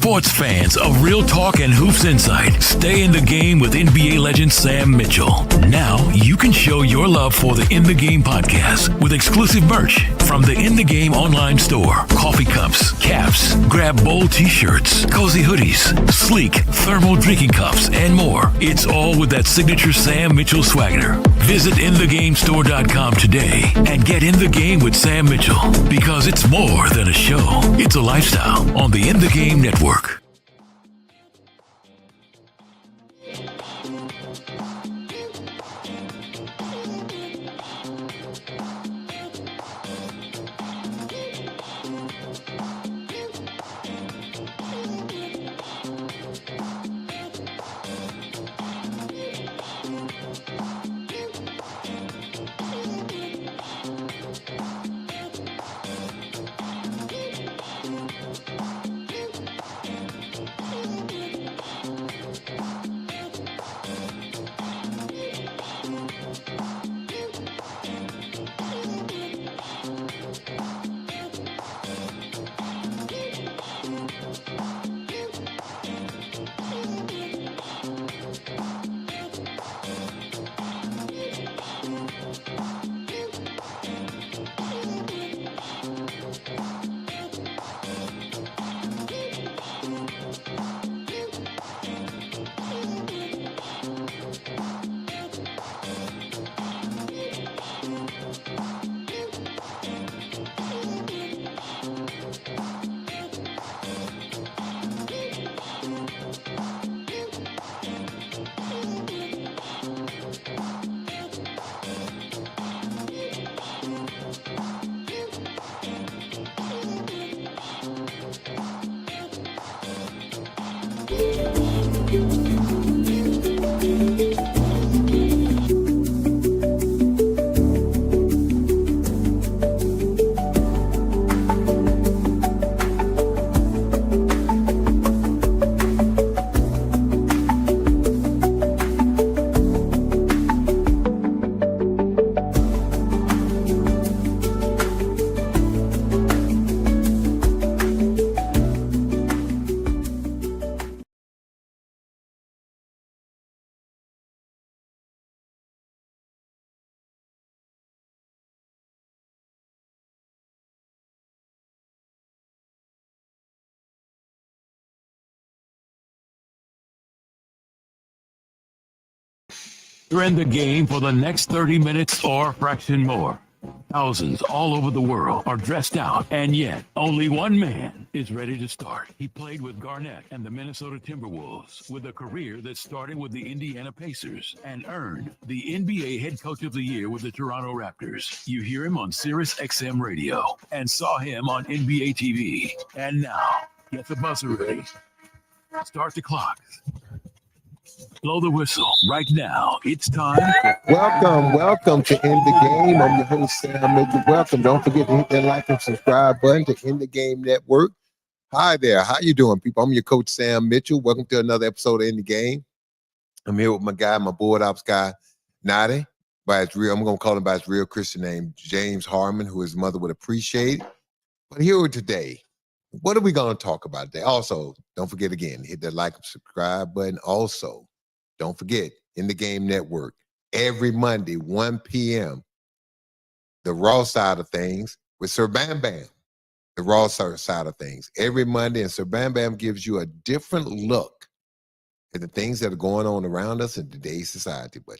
Sports fans of Real Talk and Hoops Insight, stay in the game with NBA legend Sam Mitchell. Now you can show your love for the In the Game podcast with exclusive merch from the In the Game online store. Coffee cups, caps, grab bold t-shirts, cozy hoodies, sleek thermal drinking cups, and more. It's all with that signature Sam Mitchell swagger. Visit InTheGameStore.com today and get in the game with Sam Mitchell, because it's more than a show. It's a lifestyle on the In the Game Network. You're in the game for the next 30 minutes or a fraction more. Thousands all over the world are dressed out, and yet only one man is ready to start. He played with Garnett and the Minnesota Timberwolves, with a career that started with the Indiana Pacers, and earned the NBA Head Coach of the Year with the Toronto Raptors. You hear him on Sirius XM Radio and saw him on NBA TV. And now, get the buzzer ready. Start the clock. Blow the whistle. Right now, it's time. Welcome to In the Game. I'm your host, Sam Mitchell. Welcome. Don't forget to hit that like and subscribe button to In the Game Network. Hi there. How you doing, people? I'm your coach, Sam Mitchell. Welcome to another episode of In the Game. I'm here with my guy, my board ops guy, Nadi. I'm going to call him by his real Christian name, James Harmon, who his mother would appreciate. But here today, what are we going to talk about today? Also, don't forget again, hit that like and subscribe button. Also, don't forget, In the Game Network, every Monday, 1 p.m., the raw side of things with Sir Bam Bam, the raw side of things. Every Monday, and Sir Bam Bam gives you a different look at the things that are going on around us in today's society. But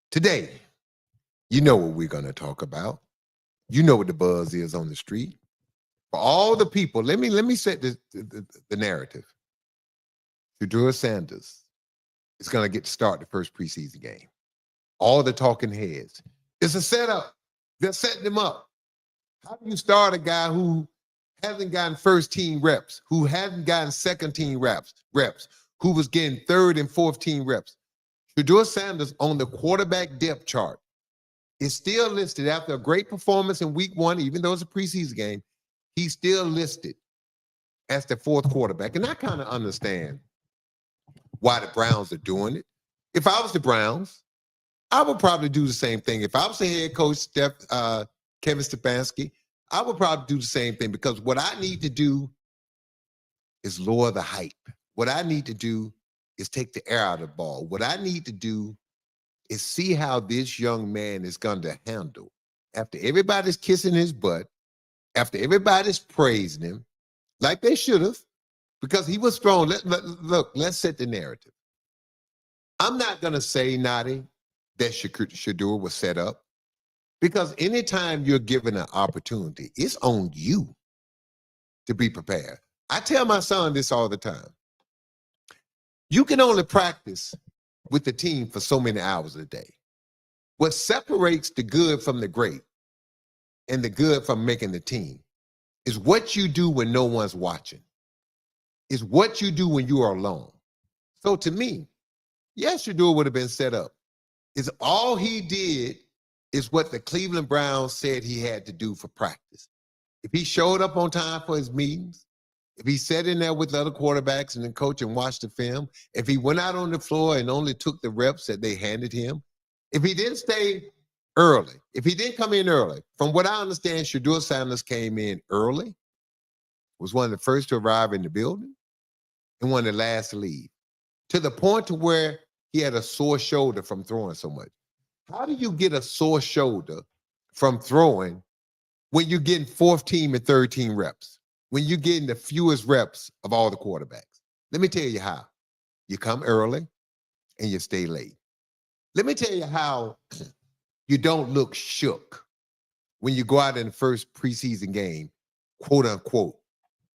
today, you know what we're going to talk about. You know what the buzz is on the street. For all the people, let me set the narrative. Shedeur Sanders is going to get to start the first preseason game. All the talking heads. It's a setup. They're setting him up. How do you start a guy who hasn't gotten first team reps, who hasn't gotten second team reps, who was getting third and fourth team reps? Shedeur Sanders on the quarterback depth chart is still listed after a great performance in week one, even though it's a preseason game. He's still listed as the fourth quarterback. And I kind of understand why the Browns are doing it. If I was the Browns, I would probably do the same thing. If I was the head coach, Kevin Stefanski, I would probably do the same thing, because what I need to do is lower the hype. What I need to do is take the air out of the ball. What I need to do is see how this young man is going to handle after everybody's kissing his butt, after everybody's praising him, like they should have, because he was strong. Look, let's set the narrative. I'm not going to say, Nadi, that Shedeur was set up, because anytime you're given an opportunity, it's on you to be prepared. I tell my son this all the time. You can only practice with the team for so many hours a day. What separates the good from the great and the good from making the team is what you do when no one's watching. Is what you do when you are alone. So to me, yes, Shedeur would have been set up. Is all he did is what the Cleveland Browns said he had to do for practice. If he showed up on time for his meetings, if he sat in there with the other quarterbacks and the coach and watched the film, if he went out on the floor and only took the reps that they handed him, if he didn't stay early, if he didn't come in early, from what I understand, Shedeur Sanders came in early, was one of the first to arrive in the building, and one of the last to leave, to the point to where he had a sore shoulder from throwing so much. How do you get a sore shoulder from throwing when you're getting fourth team and third team reps, when you're getting the fewest reps of all the quarterbacks? Let me tell you how. You come early and you stay late. Let me tell you how you don't look shook when you go out in the first preseason game, quote unquote,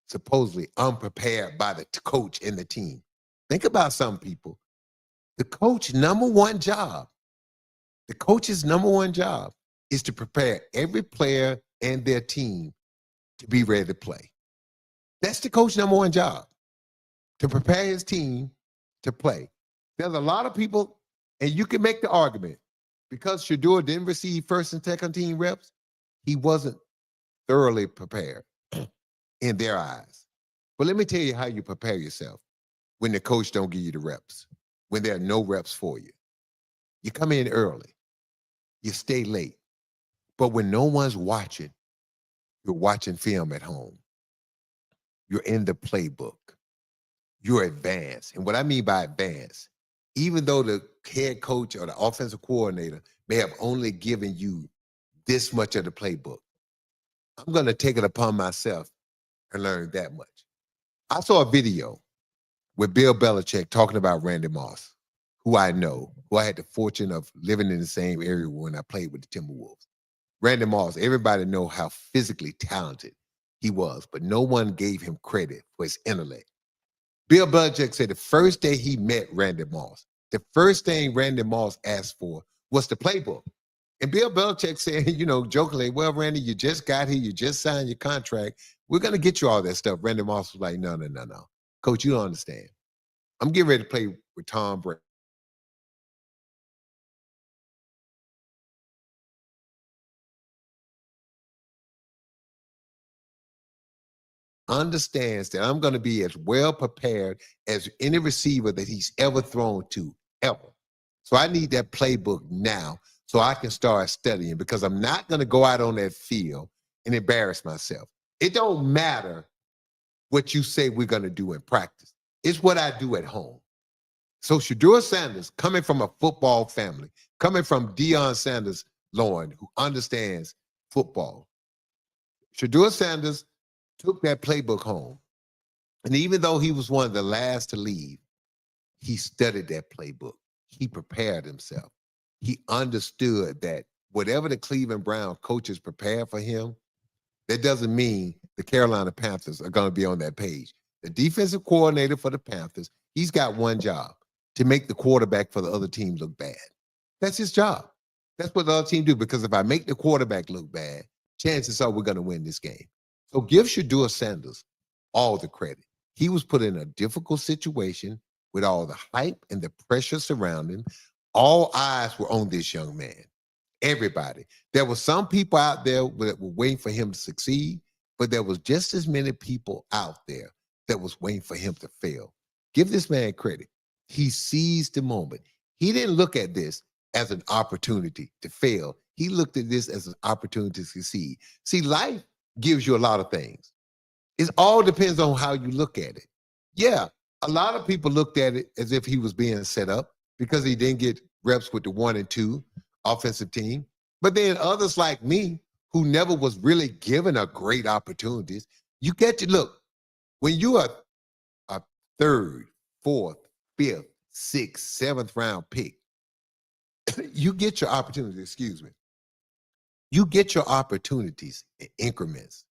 supposedly unprepared by the coach and the team. Think about some people. The coach's number one job is to prepare every player and their team to be ready to play. That's the coach's number one job, to prepare his team to play. There's a lot of people, and you can make the argument, because Shedeur didn't receive first and second team reps, he wasn't thoroughly prepared in their eyes. But let me tell you how you prepare yourself when the coach don't give you the reps, when there are no reps for you. You come in early, you stay late, but when no one's watching, you're watching film at home. You're in the playbook. You're advanced. And what I mean by advanced, even though the head coach or the offensive coordinator may have only given you this much of the playbook, I'm going to take it upon myself and learn that much. I saw a video with Bill Belichick talking about Randy Moss, who I know, who I had the fortune of living in the same area when I played with the Timberwolves. Randy Moss, everybody know how physically talented he was, but no one gave him credit for his intellect. Bill Belichick said the first day he met Randy Moss, the first thing Randy Moss asked for was the playbook. And Bill Belichick said, jokingly, well, Randy, you just got here, you just signed your contract. We're going to get you all that stuff. Randy Moss was like, no. Coach, you don't understand. I'm getting ready to play with Tom Brady. Understands that I'm going to be as well prepared as any receiver that he's ever thrown to, ever. So I need that playbook now so I can start studying, because I'm not going to go out on that field and embarrass myself. It don't matter what you say we're going to do in practice. It's what I do at home. So Shedeur Sanders, coming from a football family, coming from Deion Sanders' loin, who understands football, Shedeur Sanders took that playbook home. And even though he was one of the last to leave, he studied that playbook. He prepared himself. He understood that whatever the Cleveland Brown coaches prepared for him, that doesn't mean the Carolina Panthers are going to be on that page. The defensive coordinator for the Panthers, he's got one job: to make the quarterback for the other team look bad. That's his job. That's what the other team do, because if I make the quarterback look bad, chances are we're going to win this game. So give Shedeur Sanders all the credit. He was put in a difficult situation with all the hype and the pressure surrounding him. All eyes were on this young man. Everybody. There were some people out there that were waiting for him to succeed, but there was just as many people out there that was waiting for him to fail. Give this man credit. He seized the moment. He didn't look at this as an opportunity to fail. He looked at this as an opportunity to succeed. See, life gives you a lot of things. It all depends on how you look at it. Yeah, a lot of people looked at it as if he was being set up because he didn't get reps with the 1 and 2 offensive team. But then others like me, who never was really given a great opportunities, you get to look when you are a third, fourth, fifth, sixth, seventh round pick, you get your opportunities. Excuse me. You get your opportunities in increments.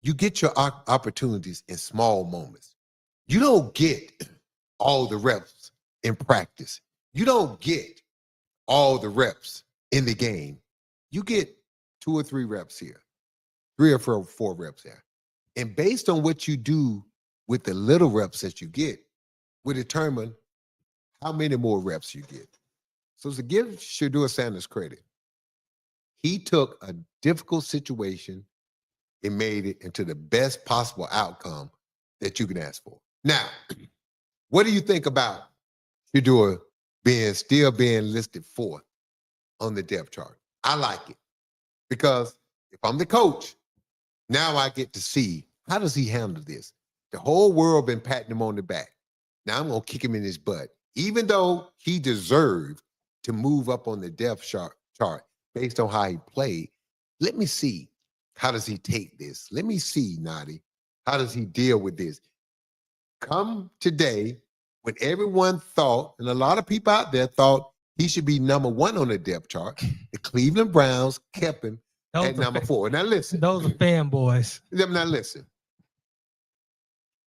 You get your opportunities in small moments. You don't get all the reps in practice. You don't get all the reps in the game. You get 2 or 3 reps here, 3 or 4 reps there. And based on what you do with the little reps that you get, will determine how many more reps you get. So to give Shedeur Sanders credit, he took a difficult situation and made it into the best possible outcome that you can ask for. Now, what do you think about Shedeur still being listed 4th on the depth chart? I like it because if I'm the coach, now I get to see how does he handle this. The whole world been patting him on the back. Now I'm gonna kick him in his butt, even though he deserved to move up on the depth chart based on how he played. Let me see how does he take this. Let me see, Nadi, how does he deal with this? Come today, when everyone thought, and a lot of people out there thought he should be number 1 on the depth chart, the Cleveland Browns kept him at number 4. Now listen. Those are fanboys. Now listen.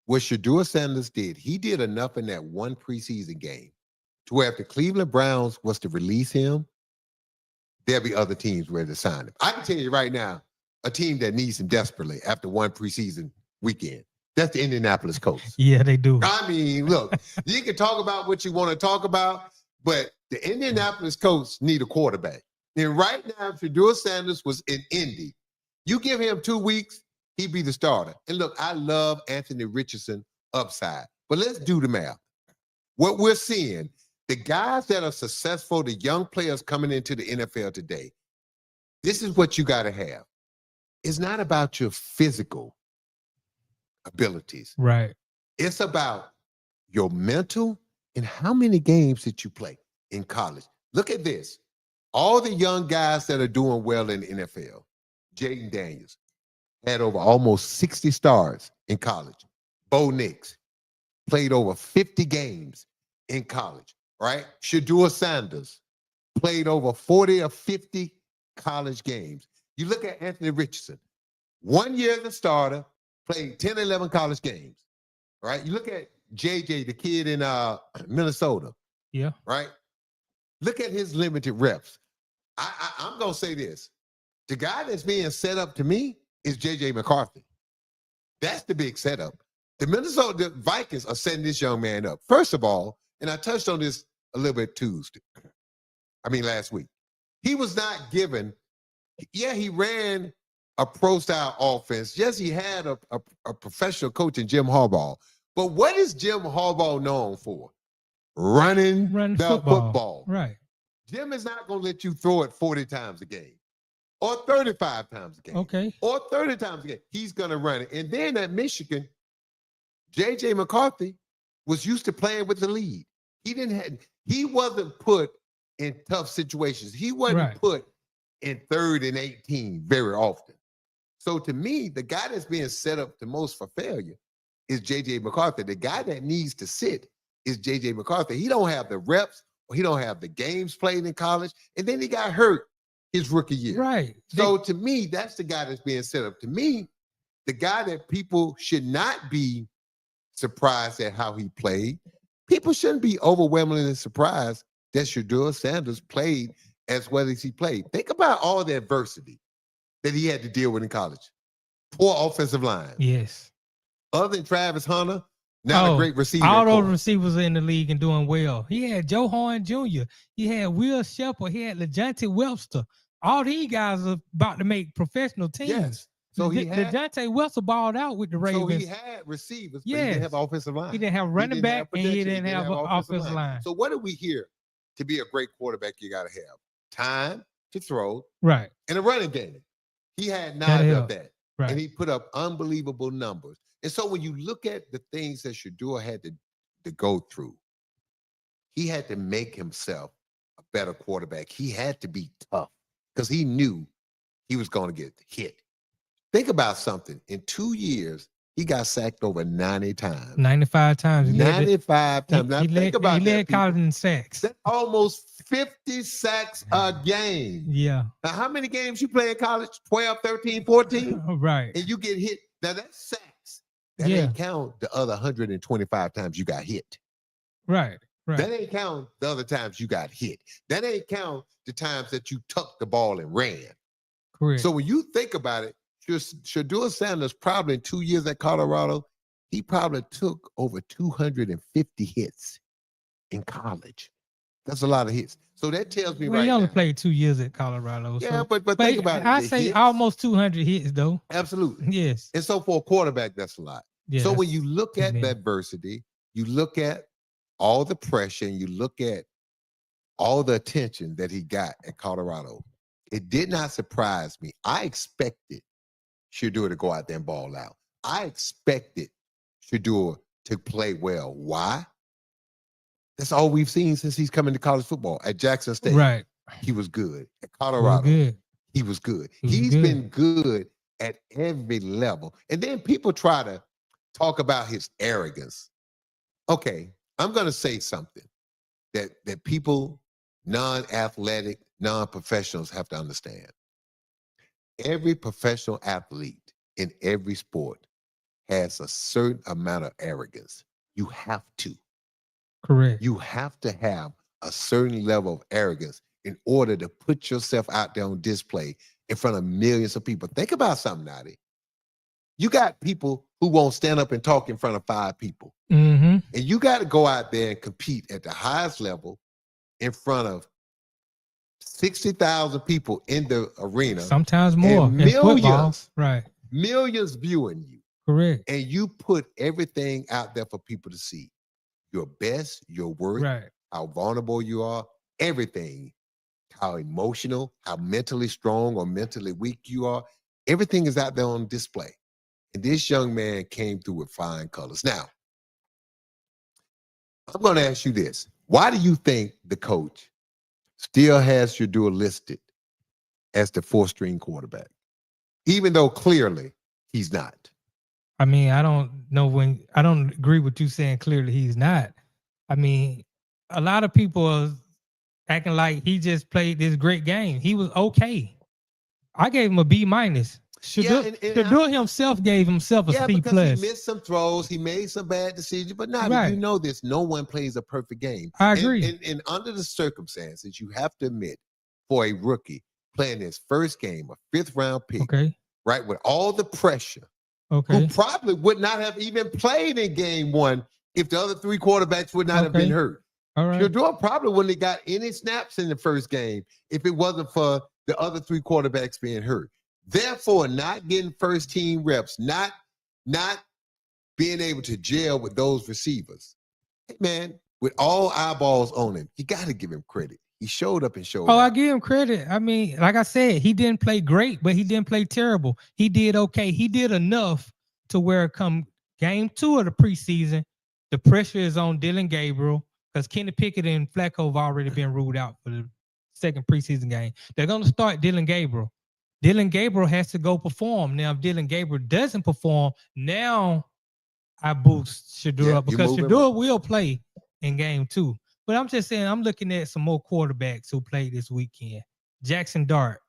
What Shedeur Sanders did, he did enough in that one preseason game to where if the Cleveland Browns was to release him, there'll be other teams ready to sign him. I can tell you right now, a team that needs him desperately after one preseason weekend. That's the Indianapolis Colts. Yeah, they do. I mean, look, you can talk about what you want to talk about, but the Indianapolis Colts need a quarterback. And right now, if Shedeur Sanders was in Indy, you give him 2 weeks, he'd be the starter. And look, I love Anthony Richardson upside, but let's do the math. What we're seeing, the guys that are successful, the young players coming into the NFL today, this is what you got to have. It's not about your physical abilities. Right. It's about your mental and how many games did you play in college. Look at this. All the young guys that are doing well in the NFL, Jaden Daniels had over almost 60 starts in college. Bo Nix played over 50 games in college, right? Shedeur Sanders played over 40 or 50 college games. You look at Anthony Richardson, 1 year as a starter, played 10, 11 college games, right? You look at JJ, the kid in Minnesota. Yeah. Right? Look at his limited reps. I'm going to say this. The guy that's being set up to me is JJ McCarthy. That's the big setup. The Minnesota Vikings are setting this young man up. First of all, and I touched on this a little bit last week. He was not given, he ran a pro-style offense. Yes, he had a professional coach in Jim Harbaugh. But what is Jim Harbaugh known for? Running the football. Right. Jim is not going to let you throw it 40 times a game or 35 times a game. Okay. Or 30 times a game. He's going to run it. And then at Michigan, J.J. McCarthy was used to playing with the lead. He wasn't put in tough situations. He wasn't put in 3rd and 18 very often. So to me, the guy that's being set up the most for failure is J.J. McCarthy. The guy that needs to sit is J.J. McCarthy. He don't have the reps, or he don't have the games played in college, and then he got hurt his rookie year. Right. So to me, that's the guy that's being set up. To me, the guy that people should not be surprised at how he played. People shouldn't be overwhelmingly surprised that Shedeur Sanders played as well as he played. Think about all the adversity that he had to deal with in college. Poor offensive line. Yes. Other than Travis Hunter, not a great receiver. All those receivers in the league and doing well. He had Joe Horn Jr. He had Will Shepard. He had LeJontay Webster. All these guys are about to make professional teams. Yes. So LeJontay Webster balled out with the Ravens. So he had receivers, but he didn't have offensive line. He didn't have running back, and he didn't have an offensive line. So what do we hear? To be a great quarterback, you got to have time to throw, right, and a running game. He had none of that. Right. And he put up unbelievable numbers. And so when you look at the things that Shedeur had to go through, he had to make himself a better quarterback. He had to be tough because he knew he was going to get hit. Think about something. In 2 years, he got sacked over 90 times. 95 times. 95 times. Now think about he that. led college in sacks. That's almost 50 sacks a game. Yeah. Now, how many games you play in college? 12, 13, 14? Right. And you get hit. Now, that's sacks. That Yeah. ain't count the other 125 times you got hit. Right. Right. That ain't count the other times you got hit. That ain't count the times that you tucked the ball and ran. Correct. So when you think about it, Shedeur Sanders probably in 2 years at Colorado, he probably took over 250 hits in college. That's a lot of hits. So that tells me he only played 2 years at Colorado. Yeah, so. but think about it. I say hits, almost 200 hits, though. Absolutely. Yes. And so for a quarterback, that's a lot. Yeah, so when you look at adversity, you look at all the pressure, and you look at all the attention that he got at Colorado, it did not surprise me. I expected Shedeur to go out there and ball out. I expected Shedeur to play well. Why? That's all we've seen since he's coming to college football. At Jackson State, right, he was good. At Colorado, he was good. He's been good at every level. And then people try to talk about his arrogance. Okay, I'm going to say something that people, non-athletic, non-professionals have to understand. Every professional athlete in every sport has a certain amount of arrogance. You have to. Correct. You have to have a certain level of arrogance in order to put yourself out there on display in front of millions of people. Think about something, Nadi. You got people who won't stand up and talk in front of 5 people. Mm-hmm. And you got to go out there and compete at the highest level in front of 60,000 people in the arena. Sometimes more. And millions. Right. Millions viewing you. Correct. And you put everything out there for people to see. Your best, your worth, right, how vulnerable you are, everything, how emotional, how mentally strong or mentally weak you are. Everything is out there on display. And this young man came through with flying colors. Now, I'm going to ask you this. Why do you think the coach still has Shedeur listed as the 4th-string quarterback, even though clearly he's not? I mean, I don't agree with you saying clearly he's not. I mean, a lot of people are acting like he just played this great game. He was okay. I gave him a B-. Shedeur himself gave himself a C+. Because he missed some throws, he made some bad decisions, but now right. You know this, no one plays a perfect game. I agree. And under the circumstances, you have to admit, for a rookie playing his first game, a 5th-round pick, right, with all the pressure, who probably would not have even played in game 1 if the other 3 quarterbacks would not have been hurt. All right. Shedeur probably wouldn't have got any snaps in the first game if it wasn't for the other 3 quarterbacks being hurt. Therefore, not getting first-team reps, not being able to gel with those receivers. Hey, man, with all eyeballs on him, you got to give him credit. He showed up and showed out. I give him credit. I mean, like I said, he didn't play great, but he didn't play terrible. He did okay. He did enough to where come game 2 of the preseason, the pressure is on Dylan Gabriel because Kenny Pickett and Flacco have already been ruled out for the 2nd preseason game. They're going to start Dylan Gabriel. Dylan Gabriel has to go perform. Now, if Dylan Gabriel doesn't perform, now I boost Shedeur up because Shedeur will play in game 2. But I'm just saying, I'm looking at some more quarterbacks who played this weekend. Jackson Dart.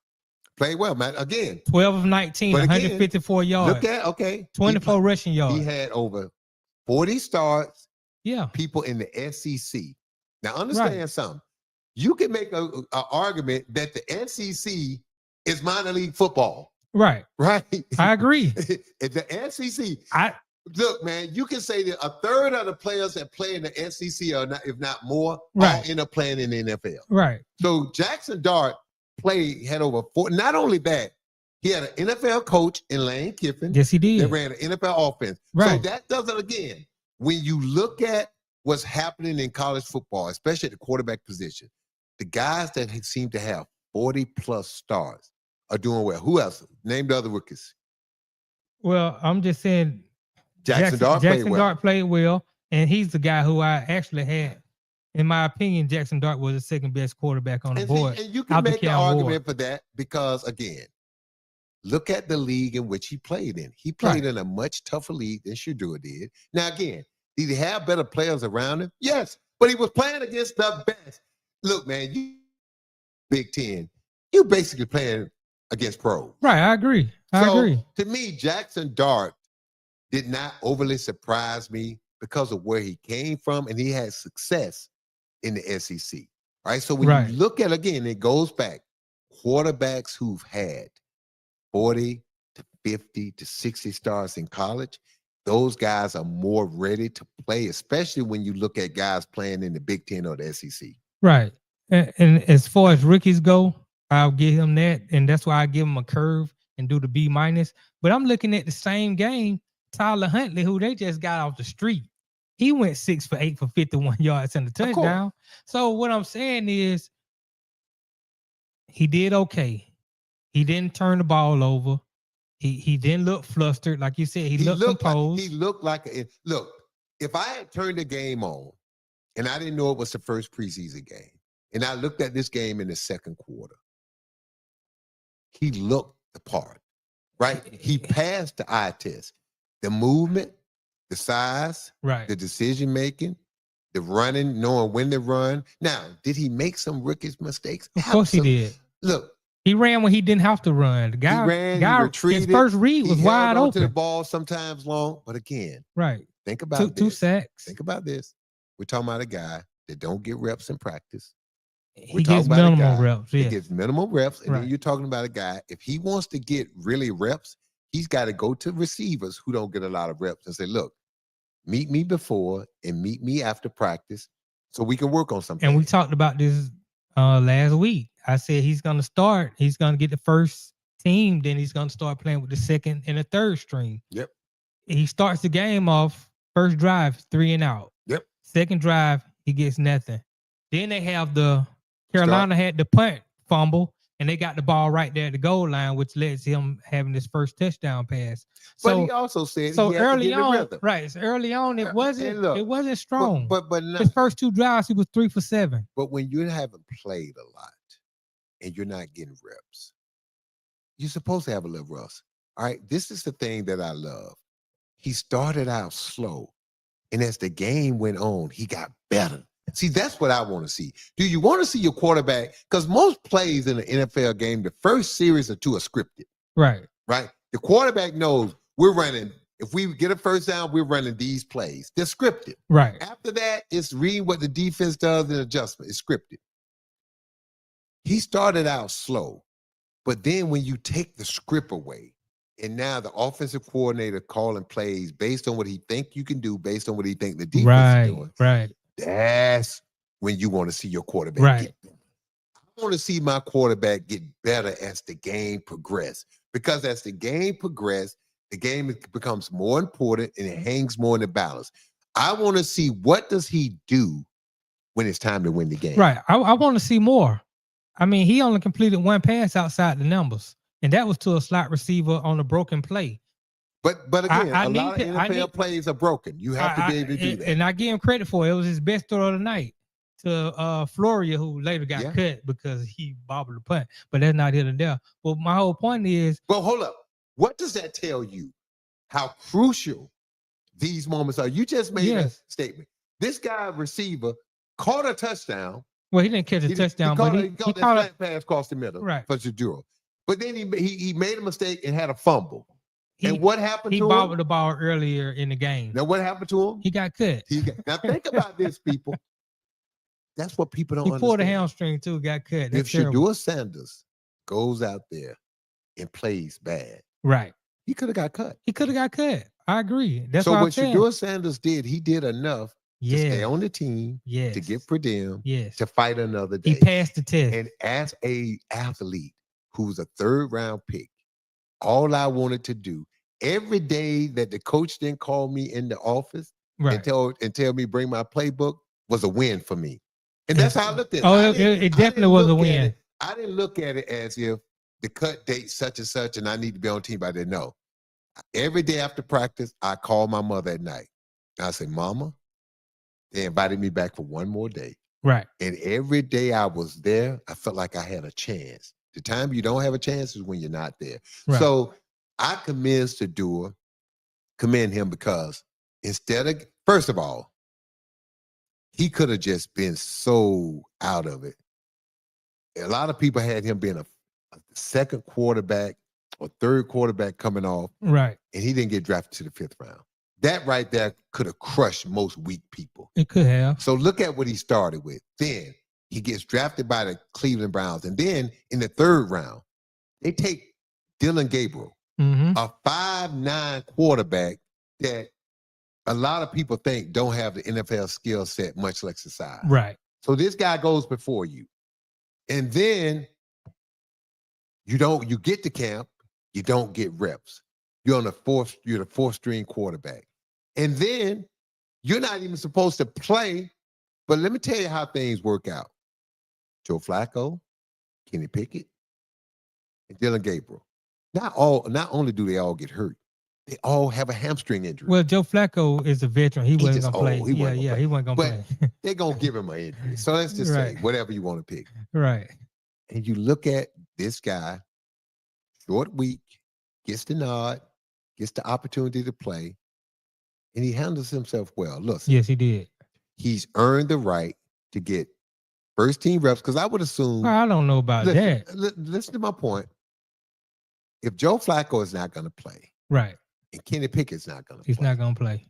Played well, man. Again. 12 of 19, 154 yards. Look at, 24 rushing yards. He had over 40 starts. Yeah. People in the SEC. Now, understand something. You can make an argument that the SEC is minor league football. Right. Right. I agree. The SEC. Look, man, you can say that a third of the players that play in the SEC are not, if not more, all end up playing in the NFL. Right. So Jackson Dart had over 4. Not only that, he had an NFL coach in Lane Kiffin. Yes, he did. That ran an NFL offense. Right. So that doesn't, again, when you look at what's happening in college football, especially at the quarterback position, the guys that seem to have 40-plus starts are doing well. Who else? Name the other rookies. Well, I'm just saying Jackson Dart played Jackson well. Dart played well, and he's the guy who I actually had. In my opinion, Jackson Dart was the second best quarterback on the board. And you can after make the Cam argument Ward. for that because, again, look at the league in which he played in. He played Right. in a much tougher league than Shedeur did. Now, again, did he have better players around him? Yes, but he was playing against the best. Look, man, you Big Ten, you basically playing against pros. Right, I agree. I agree. To me, Jackson Dart did not overly surprise me because of where he came from, and he had success in the SEC. Right. So when Right. you look at, again, it goes back, quarterbacks who've had 40 to 50 to 60 stars in college, those guys are more ready to play, especially when you look at guys playing in the Big Ten or the SEC. Right. And as far as rookies go, I'll give him that. And that's why I give him a curve and do the B minus. But I'm looking at the same game, Tyler Huntley, who they just got off the street. He went 6 for 8 for 51 yards and a touchdown. So what I'm saying is he did okay. He didn't turn the ball over. He didn't look flustered. Like you said, he looked composed. He looked like look, if I had turned the game on and I didn't know it was the first preseason game, and I looked at this game in the second quarter, he looked the part, right? He passed the eye test. The movement, the size, right, the decision-making, the running, knowing when to run. Now, did he make some rookie mistakes? Of course he did. Look, he ran when he didn't have to run. The guy, he ran, he retreated. His first read was wide open. To the ball sometimes long, but again, right. Think about two sacks. Think about this. We're talking about a guy that don't get reps in practice. He gets minimal reps. He gets minimal reps, and then you're talking about a guy. If he wants to get really reps, he's got to go to receivers who don't get a lot of reps and say, "Look, meet me before and meet me after practice, so we can work on something." And we talked about this last week. I said he's going to start. He's going to get the first team. Then he's going to start playing with the second and the third string. Yep. He starts the game off. First drive, 3 and out. Yep. Second drive, he gets nothing. Then they have Carolina had the punt fumble, and they got the ball right there at the goal line, which led to him having his first touchdown pass. So, but he also said so early on, right? So early on, it wasn't strong. But not, his first 2 drives, he was 3 for 7. But when you haven't played a lot and you're not getting reps, you're supposed to have a little rust. All right. This is the thing that I love. He started out slow, and as the game went on, he got better. See, that's what I want to see. Do you want to see your quarterback? Because most plays in the NFL game, the first series or 2 are scripted. Right. Right. The quarterback knows we're running. If we get a first down, we're running these plays. They're scripted. Right. After that, it's reading what the defense does and adjustment. It's scripted. He started out slow, but then when you take the script away, and now the offensive coordinator calling plays based on what he think you can do, based on what he think the defense is doing. Right. That's when you want to see your quarterback get better. I want to see my quarterback get better as the game progresses. Because as the game progresses, the game becomes more important and it hangs more in the balance. I want to see what does he do when it's time to win the game. Right. I want to see more. I mean, he only completed 1 pass outside the numbers, and that was to a slot receiver on a broken play. But again, a lot of NFL plays are broken. You have to be able to do that. And I give him credit for it. It was his best throw of the night to Floria, who later got cut because he bobbled the punt. But that's not here to there. But my whole point is... Well, hold up. What does that tell you? How crucial these moments are. You just made a statement. This guy, receiver, caught a touchdown. Well, he didn't catch a touchdown, but he caught that flat pass across the middle for Shedeur. But then he made a mistake and had a fumble. And what happened to him? He bobbled the ball earlier in the game. Now, what happened to him? He got cut. Now, think about this, people. That's what people don't understand. He pulled a hamstring, too, got cut. If Shedeur Sanders goes out there and plays bad, right, he could have got cut. He could have got cut. I agree. That's so what Shedeur Sanders did, he did enough to stay on the team, to get per diem, to fight another day. He passed the test. And as a athlete who's a 3rd round pick, all I wanted to do every day that the coach didn't call me in the office and tell me bring my playbook was a win for me. And that's how I looked at it. Oh, it definitely was a win. I didn't look at it as if the cut date such and such and I need to be on team by then. No. Every day after practice, I called my mother at night. I said, Mama, they invited me back for one more day. Right. And every day I was there, I felt like I had a chance. The time you don't have a chance is when you're not there. Right. So I commend him because instead of, first of all, he could have just been so out of it. A lot of people had him being a second quarterback or third quarterback coming off, Right. and he didn't get drafted to the 5th round. That right there could have crushed most weak people. It could have. So look at what he started with. Then he gets drafted by the Cleveland Browns. And then in the 3rd round, they take Dylan Gabriel, a 5'9" quarterback that a lot of people think don't have the NFL skill set, much less the size. Right. So this guy goes before you. And then you get to camp, you don't get reps. You're the 4th string quarterback. And then you're not even supposed to play. But let me tell you how things work out. Joe Flacco, Kenny Pickett, and Dylan Gabriel. Not only do they all get hurt, they all have a hamstring injury. Well, Joe Flacco is a veteran. He wasn't going to play. He wasn't going to play. They're going to give him an injury. So let's just say whatever you want to pick. Right. And you look at this guy, short week, gets the nod, gets the opportunity to play, and he handles himself well. Look. Yes, he did. He's earned the right to get first team reps because I would assume. I don't know about that. Listen to my point. If Joe Flacco is not going to play, right, and Kenny Pickett's not going to play. He's not going to play.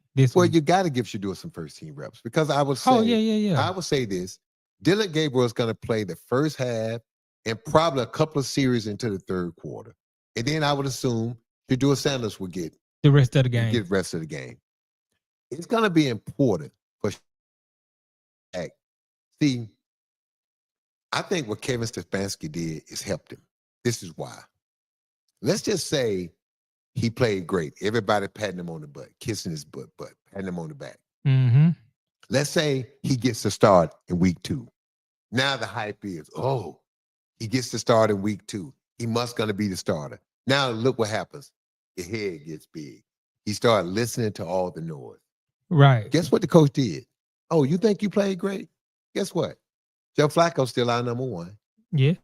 You got to give Shedeur some first team reps because I would say. Oh, yeah. I would say this. Dylan Gabriel is going to play the first half and probably a couple of series into the 3rd quarter. And then I would assume Shedeur Sanders will get the rest of the game. Get the rest of the game. It's going to be important for Shaq. See, I think what Kevin Stefanski did is helped him. This is why. Let's just say he played great. Everybody patting him on the butt, kissing his butt, patting him on the back. Mm-hmm. Let's say he gets to start in week 2. Now the hype is, he gets to start in week 2. He must going to be the starter. Now look what happens. Your head gets big. He started listening to all the noise. Right. Guess what the coach did? Oh, you think you played great? Guess what? Joe Flacco's still our number 1. Yeah.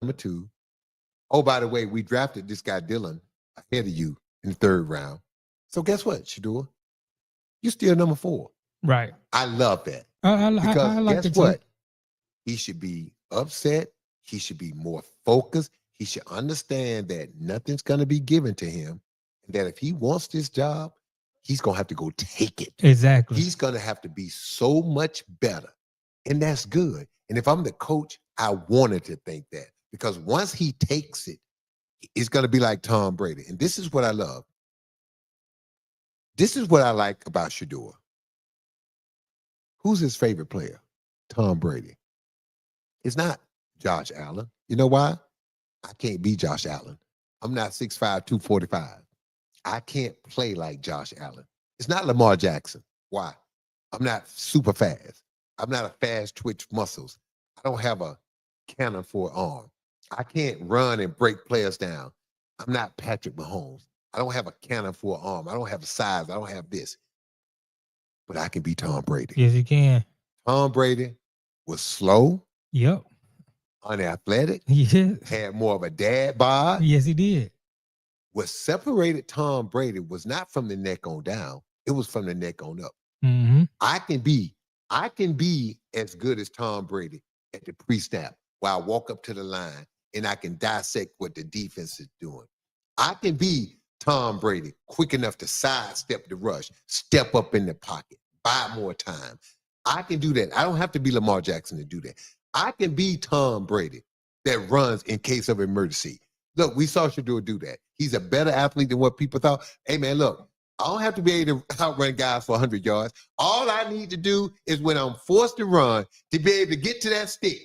Number 2. Oh, by the way, we drafted this guy Dylan ahead of you in the 3rd round. So guess what, Shedeur? You're still number 4. Right. I love that. Because I like guess what? He should be upset. He should be more focused. He should understand that nothing's going to be given to him. And that if he wants this job, he's going to have to go take it. Exactly. He's going to have to be so much better. And that's good. And if I'm the coach, I wanted to think that. Because once he takes it, it's going to be like Tom Brady. And this is what I love. This is what I like about Shedeur. Who's his favorite player? Tom Brady. It's not Josh Allen. You know why? I can't be Josh Allen. I'm not 6'5", 245. I can't play like Josh Allen. It's not Lamar Jackson. Why? I'm not super fast. I'm not a fast twitch muscles. I don't have a cannon for an arm. I can't run and break players down. I'm not Patrick Mahomes. I don't have a cannon for an arm. I don't have a size. I don't have this. But I can be Tom Brady. Yes, you can. Tom Brady was slow. Yep. Unathletic. Yeah. Had more of a dad bod. Yes, he did. What separated Tom Brady was not from the neck on down. It was from the neck on up. Mm-hmm. I can be as good as Tom Brady at the pre-snap while I walk up to the line and I can dissect what the defense is doing. I can be Tom Brady quick enough to sidestep the rush, step up in the pocket, buy more time. I can do that. I don't have to be Lamar Jackson to do that. I can be Tom Brady that runs in case of emergency. Look, we saw Shedeur do that. He's a better athlete than what people thought. Hey, man, look, I don't have to be able to outrun guys for 100 yards. All I need to do is when I'm forced to run, to be able to get to that stick.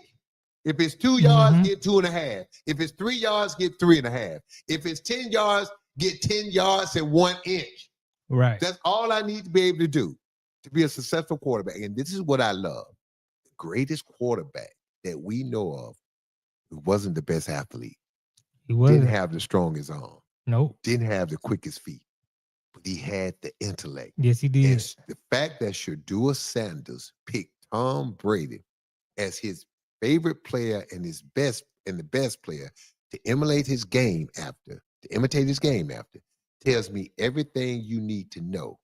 If it's 2 yards, get 2.5. If it's 3 yards, get 3.5. If it's 10 yards, get 10 yards and 1 inch. Right. That's all I need to be able to do to be a successful quarterback. And this is what I love. The greatest quarterback that we know of who wasn't the best athlete. He wasn't. Didn't have the strongest arm. Nope. Didn't have the quickest feet, but he had the intellect. Yes, he did. And the fact that Shedeur Sanders picked Tom Brady as his favorite player and the best player to imitate his game after, tells me everything you need to know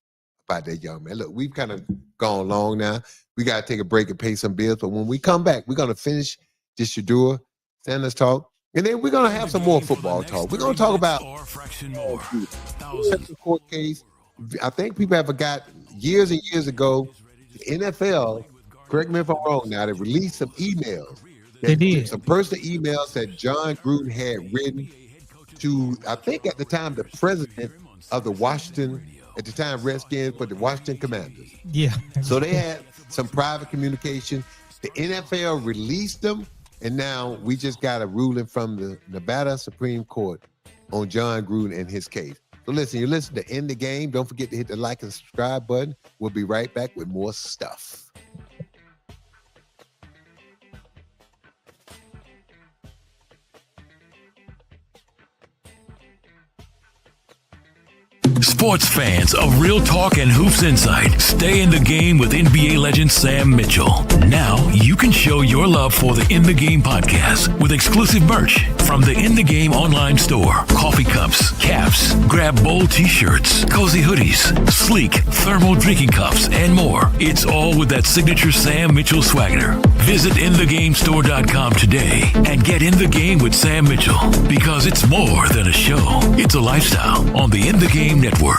about that young man. Look, we've kind of gone long now. We got to take a break and pay some bills. But when we come back, we're going to finish this Shedeur Sanders talk. And then we're going to have some more football talk. We're going to talk about the court case. I think people have forgot years and years ago, the NFL, correct me if I'm wrong now, they released some emails. They did. Some personal emails that John Gruden had written to, I think at the time, the president of the Washington, at the time Redskins, but the Washington Commanders. Yeah. So they had some private communication. The NFL released them, and now we just got a ruling from the Nevada Supreme Court on John Gruden and his case. So listen, you listen to End the Game. Don't forget to hit the like and subscribe button. We'll be right back with more stuff. Sports fans of Real Talk and Hoops Insight, stay in the game with NBA legend Sam Mitchell. Now you can show your love for the In the Game podcast with exclusive merch from the In the Game online store. Coffee cups, caps, grab bold t-shirts, cozy hoodies, sleek thermal drinking cups, and more. It's all with that signature Sam Mitchell swagger. Visit InTheGameStore.com today and get in the game with Sam Mitchell, because it's more than a show. It's a lifestyle on the In the Game Network.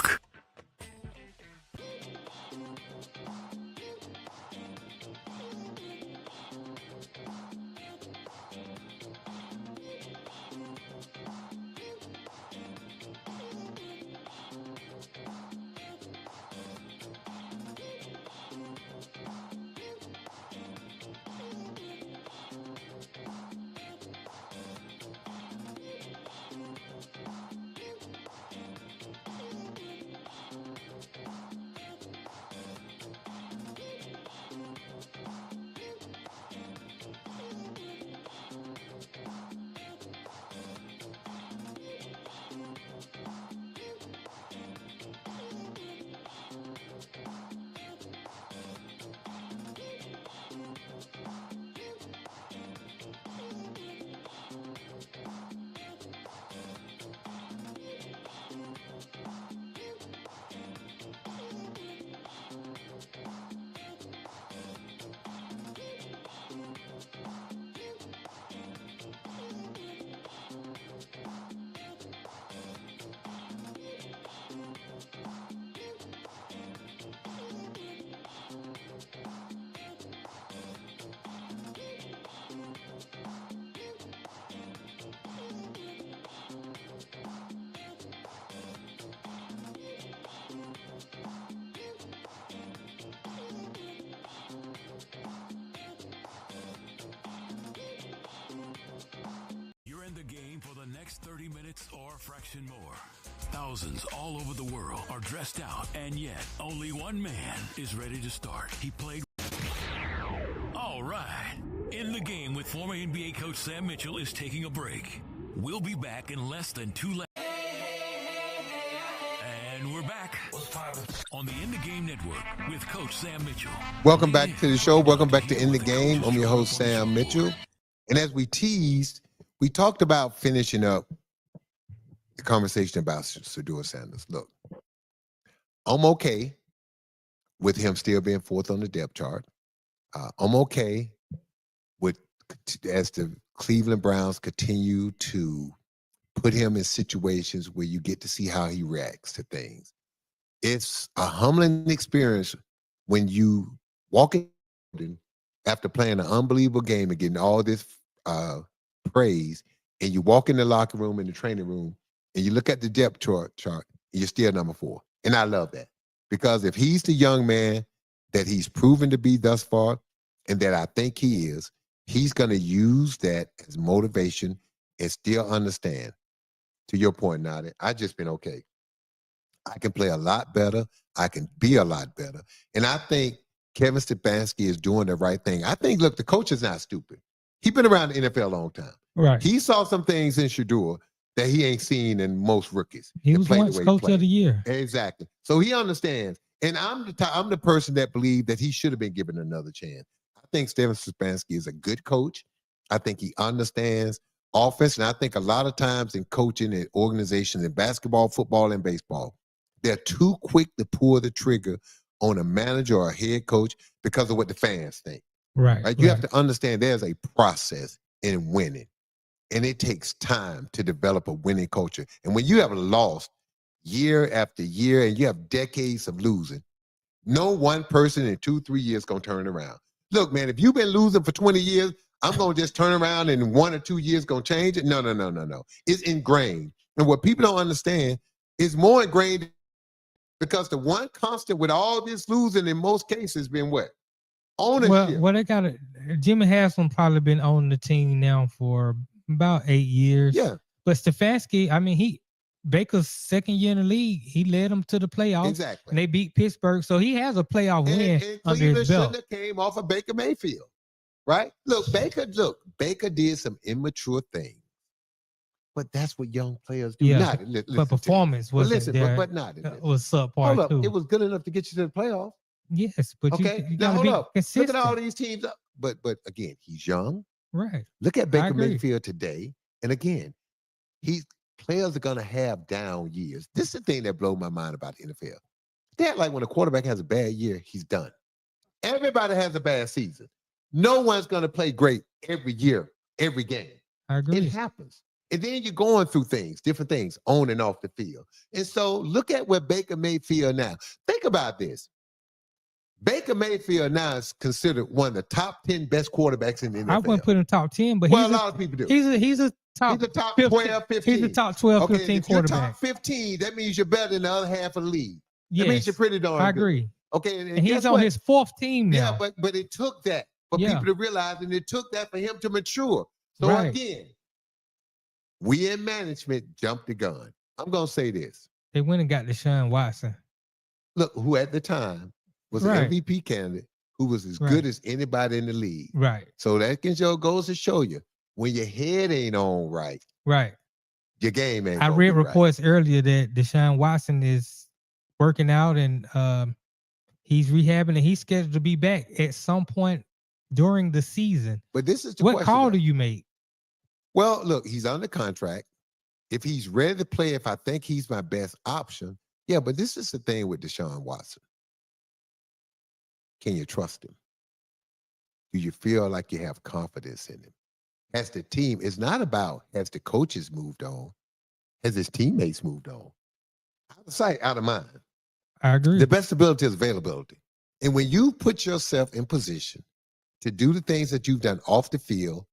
You're in the game for the next 30 minutes or a fraction more. Thousands all over the world are dressed out, and yet only one man is ready to start. He played. All right. In the Game with former NBA coach Sam Mitchell is taking a break. We'll be back in less than 2 minutes. And we're back on the In the Game Network with Coach Sam Mitchell. Welcome back to the show. Welcome back to In the Game. I'm your host, Sam Mitchell. And as we teased, we talked about finishing up the conversation about Shedeur Sanders. Look, I'm okay with him still being fourth on the depth chart. I'm okay with, as the Cleveland Browns continue to put him in situations where you get to see how he reacts to things. It's a humbling experience when you walk in after playing an unbelievable game and getting all this praise, and you walk in the locker room, in the training room, and you look at the depth chart, and you're still number 4. And I love that, because if he's the young man that he's proven to be thus far, and that I think he is, he's going to use that as motivation and still understand. To your point, Nadi, I've just been okay. I can play a lot better. I can be a lot better. And I think Kevin Stefanski is doing the right thing. I think, look, the coach is not stupid. He's been around the NFL a long time. Right. He saw some things in Shedeur that he ain't seen in most rookies. He that was play the once way he coach played. of the year. Exactly. So he understands. And I'm the person that believe that he should have been given another chance. I think Steven Stefanski is a good coach. I think he understands offense. And I think a lot of times in coaching and organizations in basketball, football, and baseball, they're too quick to pull the trigger on a manager or a head coach because of what the fans think. Right. You have to understand there's a process in winning. And it takes time to develop a winning culture. And when you have lost year after year and you have decades of losing, no one person in 2-3 years going to turn around. Look, man, if you've been losing for 20 years, I'm going to just turn around and in 1 or 2 years going to change it. No. It's ingrained. And what people don't understand is more ingrained because the one constant with all this losing in most cases has been what? Ownership. Well, they got it. Jimmy Haslam probably been on the team now for about 8 years. Yeah. But Stefanski, I mean, Baker's second year in the league, he led them to the playoffs. Exactly. And they beat Pittsburgh. So he has a playoff win And under Cleveland his belt. shouldn't have came off of Baker Mayfield, right? Baker did some immature things. But that's what young players do. Yeah, but performance wasn't there. But not. Was subpar Hold up. too. It was good enough to get you to the playoffs. Yes, but Okay. you Now gotta hold be up. consistent. Look at all these teams. But again, he's young. Right. Look at I Baker agree. Mayfield today. And again, players are gonna have down years. This is the thing that blows my mind about the NFL. They're like when a quarterback has a bad year, he's done. Everybody has a bad season. No one's gonna play great every year, every game. I agree. It happens. And then you're going through things, different things, on and off the field. And so look at where Baker Mayfield now. Think about this. Baker Mayfield now is considered one of the top 10 best quarterbacks in the NFL. I wouldn't put him top 10, but a lot of people do. He's a top 15, 12, 15. He's a top 12, 15 if you're quarterback. top 15, that means you're better than the other half of the league. Yes, that means you're pretty darn good. I agree. Okay, and he's on his fourth team now. Yeah, but it took that for people to realize, and it took that for him to mature. So again, we in management jumped the gun. I'm going to say this. They went and got Deshaun Watson. Look, who at the time was an MVP candidate who was as good as anybody in the league. Right. So that goes to show you when your head ain't on right. Right. Your game ain't I gonna read be reports earlier that Deshaun Watson is working out and he's rehabbing and he's scheduled to be back at some point during the season. But this is the what question, call do you make? Well, look, he's under contract. If he's ready to play, if I think he's my best option, yeah, but this is the thing with Deshaun Watson. Can you trust him? Do you feel like you have confidence in him? Has the team, it's not about has the coaches moved on, has his teammates moved on? Out of sight, out of mind. I agree. The best ability is availability. And when you put yourself in position to do the things that you've done off the field,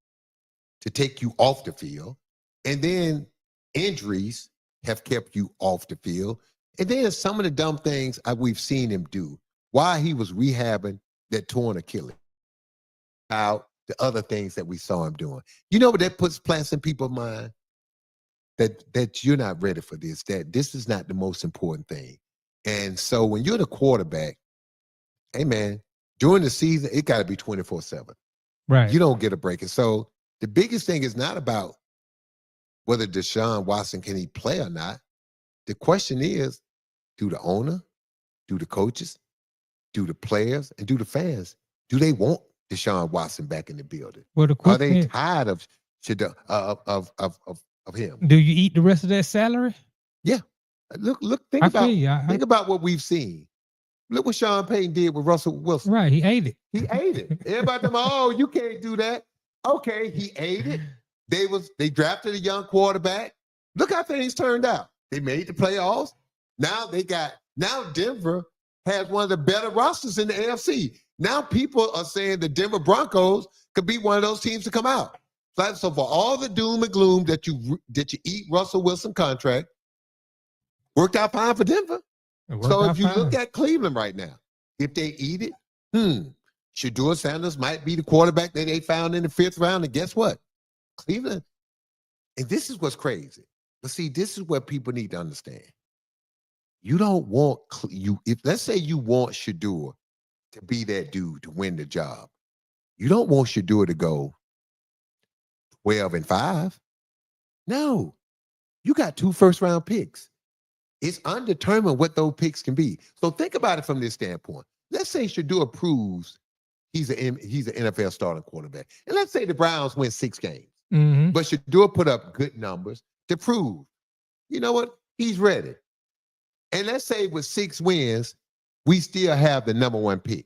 to take you off the field, and then injuries have kept you off the field, and then some of the dumb things we've seen him do while he was rehabbing that torn Achilles, out the other things that we saw him doing. You know what that plants in people's mind? That you're not ready for this, that this is not the most important thing. And so when you're the quarterback, hey man, during the season, it got to be 24/7. Right. You don't get a break. And so the biggest thing is not about whether Deshaun Watson can he play or not. The question is, do the owner, do the coaches, do the players, and do the fans, do they want Deshaun Watson back in the building? Well, are they tired of him? Do you eat the rest of that salary? Yeah. Look, think about what we've seen. Look what Sean Payton did with Russell Wilson. Right, he ate it. He ate it. Everybody them, oh, you can't do that. Okay, he ate it. They drafted a young quarterback. Look how things turned out. They made the playoffs. Now Denver has one of the better rosters in the AFC. Now people are saying the Denver Broncos could be one of those teams to come out. So for all the doom and gloom that you eat Russell Wilson contract, worked out fine for Denver. So if you look at Cleveland right now, if they eat it, Shedeur Sanders might be the quarterback that they found in the 5th round. And guess what? Cleveland, and this is what's crazy. But see, this is what people need to understand. You don't want if let's say you want Shedeur to be that dude to win the job. You don't want Shedeur to go 12-5. No. You got 2 first-round picks. It's undetermined what those picks can be. So think about it from this standpoint. Let's say Shedeur proves he's an NFL starting quarterback. And let's say the Browns win 6 games. Mm-hmm. But Shedeur put up good numbers to prove, you know what? He's ready. And let's say with 6 wins, we still have the number 1 pick.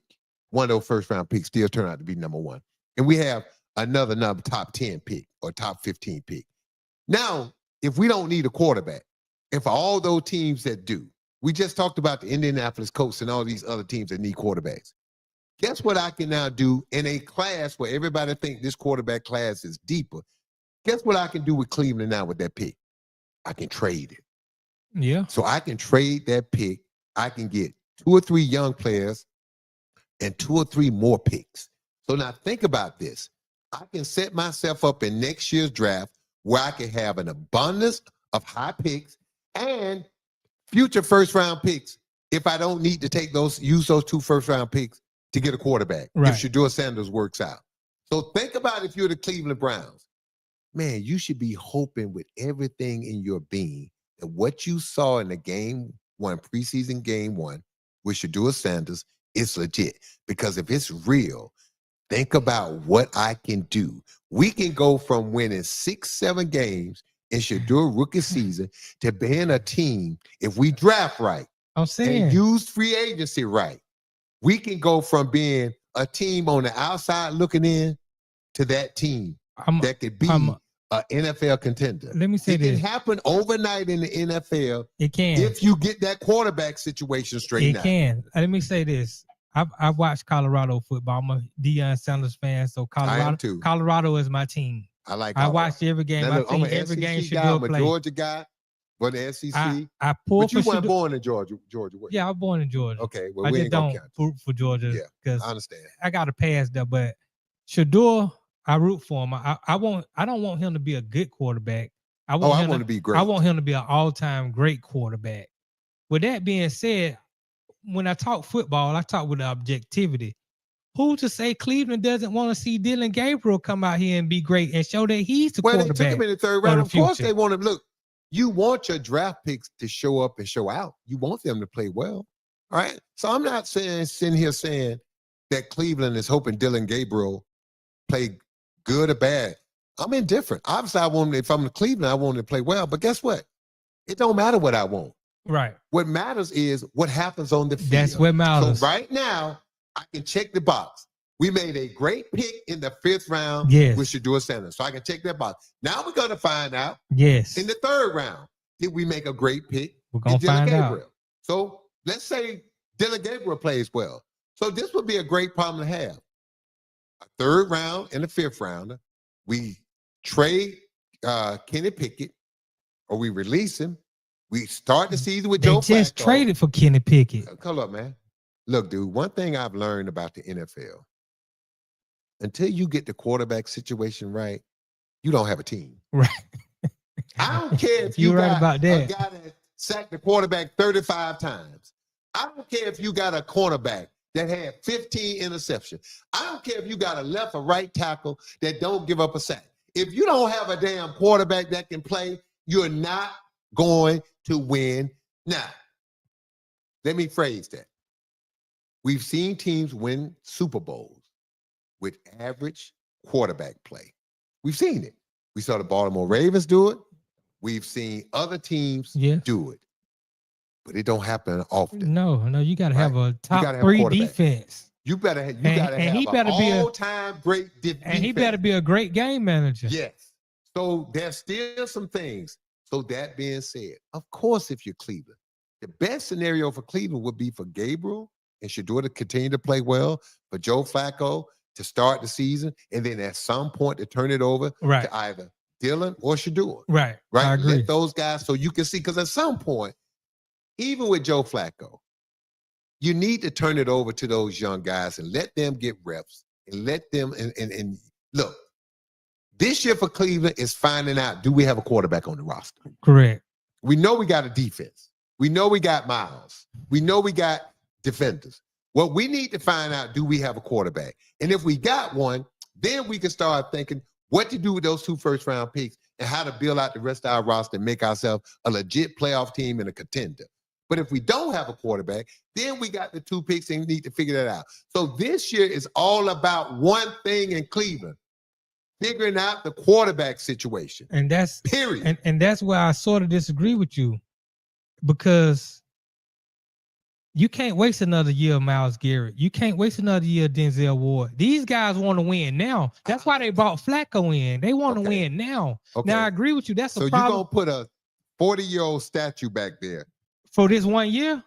One of those first-round picks still turn out to be number 1. And we have another top 10 pick or top 15 pick. Now, if we don't need a quarterback, and for all those teams that do, we just talked about the Indianapolis Colts and all these other teams that need quarterbacks. Guess what I can now do in a class where everybody thinks this quarterback class is deeper? Guess what I can do with Cleveland now with that pick? I can trade it. Yeah. So I can trade that pick. I can get 2 or 3 young players and 2 or 3 more picks. So now think about this. I can set myself up in next year's draft where I can have an abundance of high picks and future first-round picks if I don't need to use those 2 first-round picks to get a quarterback, right, if Shedeur Sanders works out. So think about if you're the Cleveland Browns. Man, you should be hoping with everything in your being that what you saw in the preseason game 1 with Shedeur Sanders is legit. Because if it's real, think about what I can do. We can go from winning 6, 7 games in Shedeur rookie season to being a team, if we draft right and use free agency right, we can go from being a team on the outside looking in to that team that could be an NFL contender. Let me say this. It can happen overnight in the NFL. It can. If you get that quarterback situation straightened out. It can. Let me say this. I watched Colorado football. I'm a Deion Sanders fan, so Colorado is my team. I watched every game. Now, I'm an SEC guy. I'm a Georgia guy. But the SEC. I pulled but you weren't born in Georgia. Yeah, I was born in Georgia. Okay, well, I we just ain't gonna don't count. root for Georgia. Yeah, because I understand. I got to pass there. But Shedeur, I root for him. I don't want him to be a good quarterback. I want him to be great. I want him to be an all-time great quarterback. With that being said, when I talk football, I talk with objectivity. Who to say Cleveland doesn't want to see Dylan Gabriel come out here and be great and show that he's the quarterback? Well, they took him in the 3rd round. Of course, they want him. Look, you want your draft picks to show up and show out. You want them to play well. All right. So I'm not sitting here saying that Cleveland is hoping Dylan Gabriel play good or bad. I'm indifferent. Obviously, if I'm in Cleveland, I want him to play well. But guess what? It don't matter what I want. Right. What matters is what happens on the field. That's what matters. So right now, I can check the box. We made a great pick in the 5th round with Shedeur Sanders. So I can check that box. Now we're going to find out in the 3rd round, did we make a great pick? We're going to find out. So let's say Dylan Gabriel plays well. So this would be a great problem to have. A 3rd round and a 5th rounder. We trade Kenny Pickett or we release him. We start the season with Joe Flacco. They just traded for Kenny Pickett. Come up, man. Look, dude, one thing I've learned about the NFL, until you get the quarterback situation right, you don't have a team. Right. I don't care if You're right about that. A guy that sacked the quarterback 35 times. I don't care if you got a cornerback that had 15 interceptions. I don't care if you got a left or right tackle that don't give up a sack. If you don't have a damn quarterback that can play, you're not going to win. Now, let me phrase that. We've seen teams win Super Bowls with average quarterback play. We've seen it. We saw the Baltimore Ravens do it. We've seen other teams do it. But it don't happen often. No, you got to have a top 3 defense. You gotta have an all-time great defense. And he better be a great game manager. Yes. So there's still some things. So that being said, of course, if you're Cleveland, the best scenario for Cleveland would be for Gabriel and Shedeur to continue to play well, for Joe Flacco to start the season, and then at some point to turn it over to either Dylan or Shedeur. Right. I agree. Let those guys so you can see, because at some point, even with Joe Flacco, you need to turn it over to those young guys and let them get reps and let them and look. This year for Cleveland is finding out, do we have a quarterback on the roster? Correct. We know we got a defense. We know we got Miles. We know we got defenders. What we need to find out, do we have a quarterback? And if we got one, then we can start thinking what to do with those 2 first-round picks and how to build out the rest of our roster and make ourselves a legit playoff team and a contender. But if we don't have a quarterback, then we got the 2 picks and need to figure that out. So this year is all about one thing in Cleveland, figuring out the quarterback situation. And that's period. And that's where I sort of disagree with you, because you can't waste another year of Myles Garrett. You can't waste another year of Denzel Ward. These guys want to win now. That's why they brought Flacco in. They want to win now. Okay. Now, I agree with you. That's the problem. So you're going to put a 40-year-old statue back there. For this 1 year?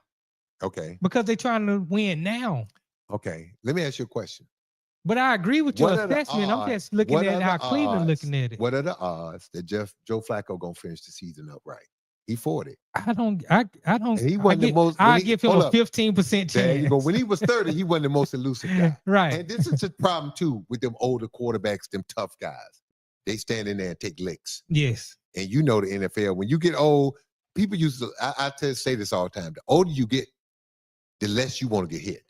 Okay. Because they're trying to win now. Okay. Let me ask you a question. But I agree with your assessment. I'm just looking at how Cleveland looking at it. What are the odds that Joe Flacco going to finish the season up right? He 40. I don't. And he wasn't the most. I give him a 15% chance. There you go. When he was 30, he wasn't the most elusive guy. Right. And this is the problem too with them older quarterbacks, them tough guys. They stand in there and take licks. Yes. And you know the NFL. When you get old, people used to. I say this all the time. The older you get, the less you want to get hit.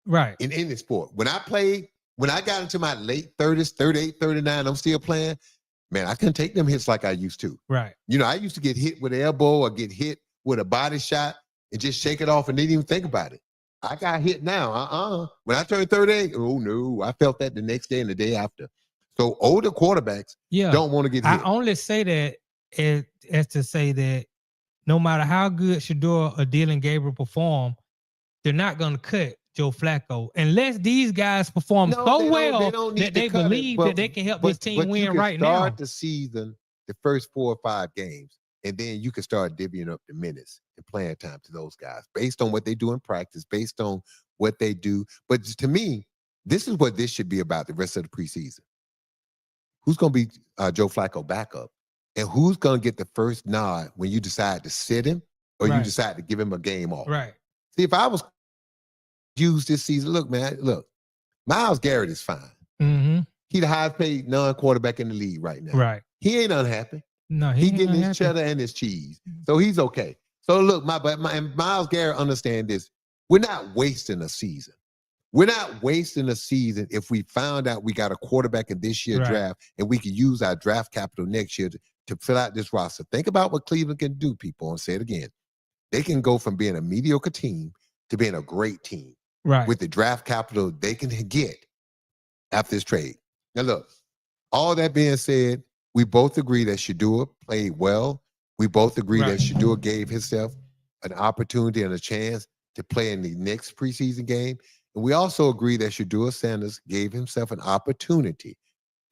Right. In any sport. When I got into my late 30s, 38, 39, I'm still playing. Man, I couldn't take them hits like I used to. Right. You know, I used to get hit with an elbow or get hit with a body shot and just shake it off and didn't even think about it. I got hit now. When I turned 38, oh no, I felt that the next day and the day after. So older quarterbacks don't want to get hit. I only say that as to say that no matter how good Shedeur or Dylan Gabriel perform, they're not going to cut Joe Flacco unless these guys perform so well that they believe that they can help this team win right now. Start the season, the first 4 or 5 games, and then you can start divvying up the minutes and playing time to those guys based on what they do in practice, based on what they do. But to me, this is what this should be about the rest of the preseason. Who's going to be Joe Flacco backup? And who's going to get the first nod when you decide to sit him or you decide to give him a game off? Right. See, if I was used this season, look, Myles Garrett is fine. Mm-hmm. He's the highest paid non-quarterback in the league right now. Right. He ain't unhappy. No, he getting his cheddar and his cheese. So he's okay. So look, and Myles Garrett understand this. We're not wasting a season. We're not wasting a season if we found out we got a quarterback in this year's draft and we can use our draft capital next year to fill out this roster. Think about what Cleveland can do, people. I'll say it again. They can go from being a mediocre team to being a great team. Right. With the draft capital they can get after this trade. Now, look, all that being said, we both agree that Shedeur played well. We both agree that Shedeur gave himself an opportunity and a chance to play in the next preseason game. And we also agree that Shedeur Sanders gave himself an opportunity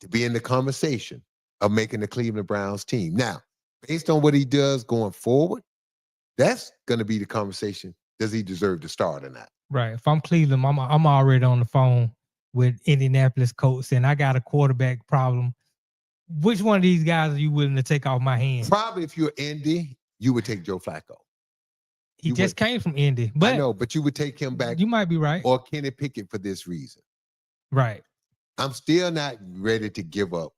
to be in the conversation of making the Cleveland Browns team. Now, based on what he does going forward, that's going to be the conversation. Does he deserve to start or not? Right. If I'm Cleveland, I'm already on the phone with Indianapolis Colts and I got a quarterback problem. Which one of these guys are you willing to take off my hands? Probably if you're Indy, you would take Joe Flacco. He just came from Indy. But I know, but you would take him back. You might be right. Or Kenny Pickett for this reason. Right. I'm still not ready to give up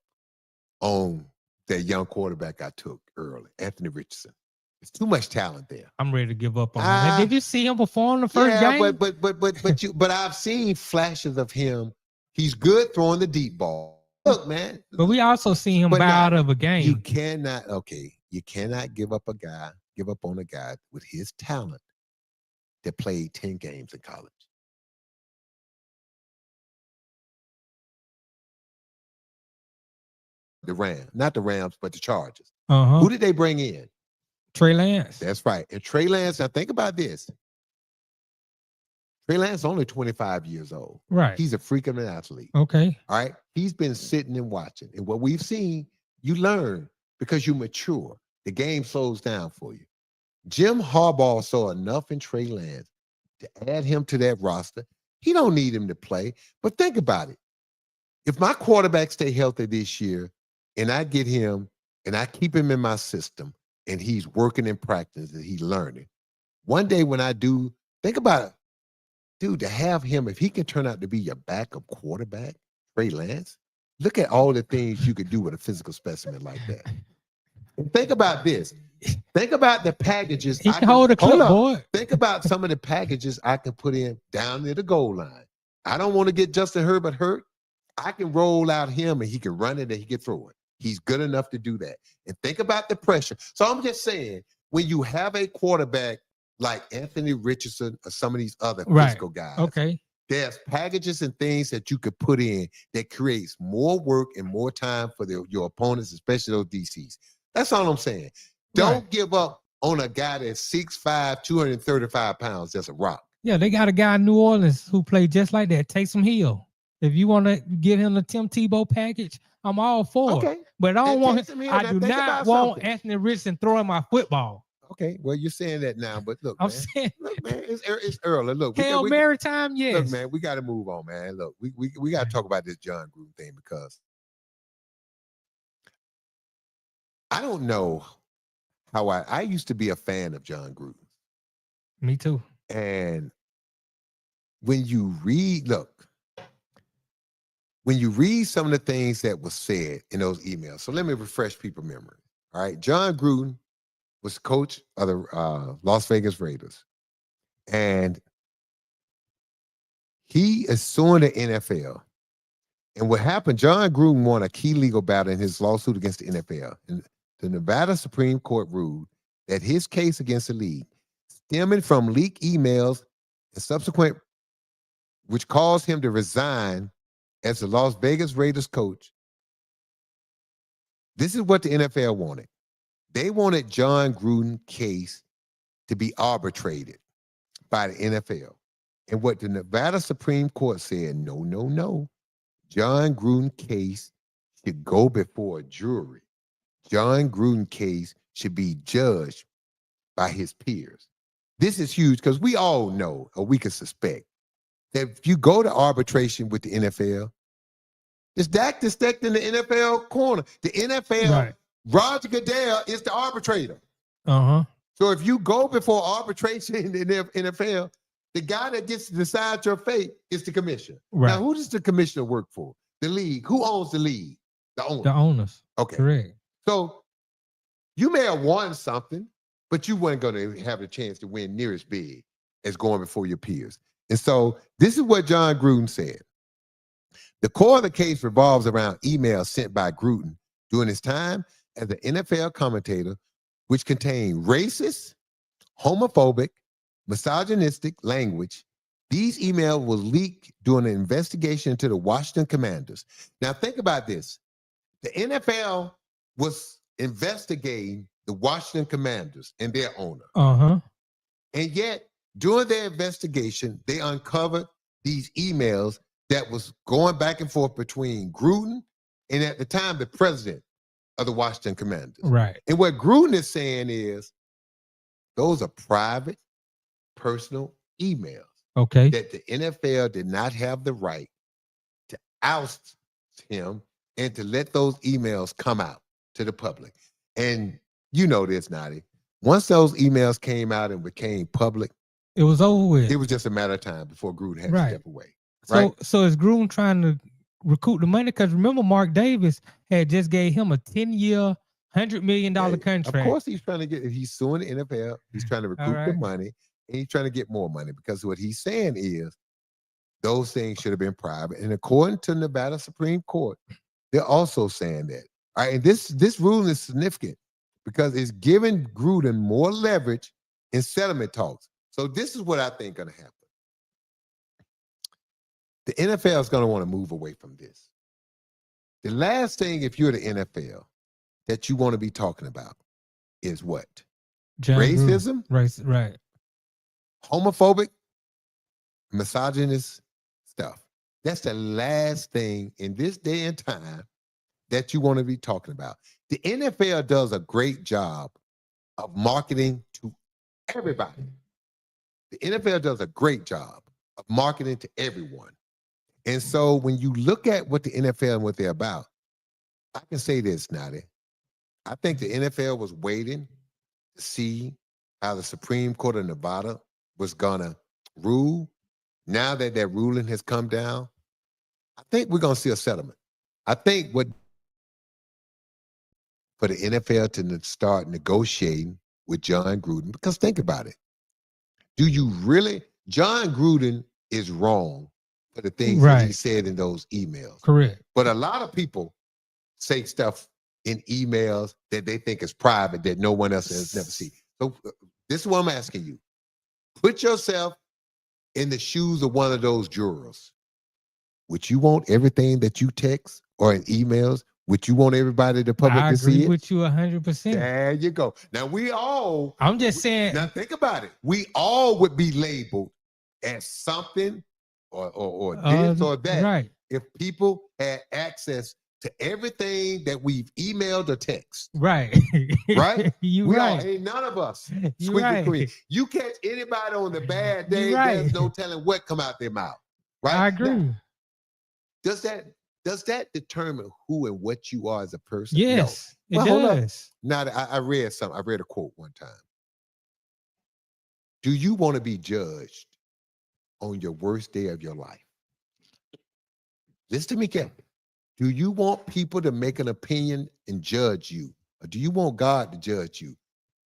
on that young quarterback I took early, Anthony Richardson. It's too much talent there. I'm ready to give up on him. Did you see him perform the first game? But I've seen flashes of him. He's good throwing the deep ball. Look, man. But we also see him bow out of a game. You cannot give up on a guy with his talent that played 10 games in college. Not the Rams, but the Chargers. Who did they bring in? Trey Lance. That's right. And Trey Lance, now think about this. Trey Lance is only 25 years old. Right. He's a freak of an athlete. Okay. All right. He's been sitting and watching. And what we've seen, you learn because you mature. The game slows down for you. Jim Harbaugh saw enough in Trey Lance to add him to that roster. He don't need him to play. But think about it. If my quarterback stay healthy this year and I get him and I keep him in my system, and he's working in practice and he's learning. One day when I do, think about it. Dude, to have him, if he can turn out to be your backup quarterback, Trey Lance, look at all the things you could do with a physical specimen like that. And think about this. Think about the packages. He can hold a clipboard. Think about some of the packages I can put in down near the goal line. I don't want to get Justin Herbert hurt. I can roll out him and he can run it and he can throw it. He's good enough to do that. And think about the pressure. So I'm just saying, when you have a quarterback like Anthony Richardson or some of these other physical guys, okay, there's packages and things that you could put in that creates more work and more time for your opponents, especially those DCs. That's all I'm saying. Don't give up on a guy that's 6'5", 235 pounds. That's a rock. Yeah, they got a guy in New Orleans who played just like that. Taysom Hill. If you want to give him the Tim Tebow package, I'm all for it. But I don't want him. I do not want Anthony Richardson throwing my football. Okay, well, you're saying that now, but look, I'm man. saying, Look, man, it's early. Look, Hail Mary time, yes. Look, man, we got to move on, man. Look, we got to talk about this John Gruden thing because I don't know how I used to be a fan of John Gruden. Me too. And when you read some of the things that was said in those emails, so let me refresh people's memory. All right, John Gruden was coach of the Las Vegas Raiders, and he is suing the NFL. And what happened, John Gruden won a key legal battle in his lawsuit against the NFL. And the Nevada Supreme Court ruled that his case against the league, stemming from leaked emails and subsequent, which caused him to resign as the Las Vegas Raiders coach. This is what the NFL wanted. They wanted John Gruden case to be arbitrated by the NFL. And what the Nevada Supreme Court said, no. John Gruden case should go before a jury. John Gruden case should be judged by his peers. This is huge because we all know, or we can suspect, that if you go to arbitration with the NFL, it's Dak that's stacked in the NFL corner. The NFL, Roger Goodell is the arbitrator. So if you go before arbitration in the NFL, the guy that gets to decide your fate is the commissioner. Now, who does the commissioner work for? The league. Who owns the league? The owner. The owners. Okay. Correct. So you may have won something, but you weren't going to have a chance to win near as big as going before your peers. And so this is what John Gruden said. The core of the case revolves around emails sent by Gruden during his time as an NFL commentator, which contained racist, homophobic, misogynistic language. These emails were leaked during an investigation into the Washington Commanders. Now think about this. The NFL was investigating the Washington Commanders and their owner. And yet, during their investigation, they uncovered these emails that was going back and forth between Gruden and, at the time, the president of the Washington Commanders. And what Gruden is saying is, those are private, personal emails. That the NFL did not have the right to oust him and to let those emails come out to the public. And you know this, Nadi. Once those emails came out and became public, it was over with. It was just a matter of time before Gruden had to step away. So is Gruden trying to recoup the money? Because remember, Mark Davis had just gave him a 10-year, $100 million contract. Of course, he's trying to get. He's suing the NFL. He's trying to recoup the money, and he's trying to get more money because what he's saying is those things should have been private. And according to Nevada Supreme Court, they're also saying that. All right, and this ruling is significant because it's giving Gruden more leverage in settlement talks. So this is what I think going to happen. The NFL is going to want to move away from this. The last thing, if you're the NFL, that you want to be talking about is what? Racism? Right. Homophobic, misogynist stuff. That's the last thing in this day and time that you want to be talking about. The NFL does a great job of marketing to everybody. The NFL does a great job of marketing to everyone. And so when you look at what the NFL and what they're about, I can say this, Nadi. I think the NFL was waiting to see how the Supreme Court of Nevada was going to rule. Now that that ruling has come down, I think we're going to see a settlement. I think for the NFL to start negotiating with John Gruden, because think about it. Do you really? John Gruden is wrong for the things that he said in those emails. Correct. But a lot of people say stuff in emails that they think is private that no one else has never seen. So this is what I'm asking you. Put yourself in the shoes of one of those jurors. Would you want everything that you text or in emails? Would you want everybody, the public, to see it? I agree with you 100%. There you go. Now I'm just saying. Now think about it. We all would be labeled as something or this or that. Right. If people had access to everything that we've emailed or text. Right. Right? You we right. all ain't none of us. You right. You catch anybody on the bad day, right. there's no telling what come out their mouth. Right? I agree. Now, does that determine who and what you are as a person? Yes, no. it does. Now I read something. I read a quote one time. Do you want to be judged on your worst day of your life? Listen to me carefully. Do you want people to make an opinion and judge you? Or do you want God to judge you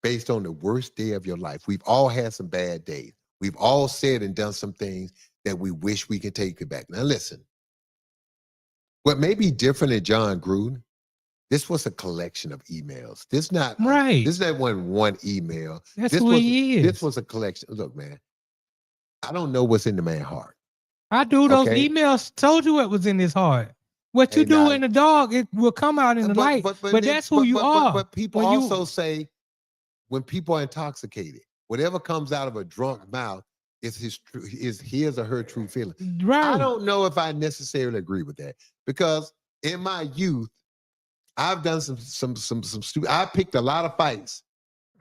based on the worst day of your life? We've all had some bad days. We've all said and done some things that we wish we could take it back. Now listen, what may be different than John Gruden, this was a collection of emails. This not one email. That's who he is. This was a collection. Look, man, I don't know what's in the man's heart. I do. Those emails told you what was in his heart. What you do in the dog, it will come out in the light. But that's who you are. But people also say when people are intoxicated, whatever comes out of a drunk mouth is his or her true feeling. Right. I don't know if I necessarily agree with that because in my youth, I've done some stupid. I picked a lot of fights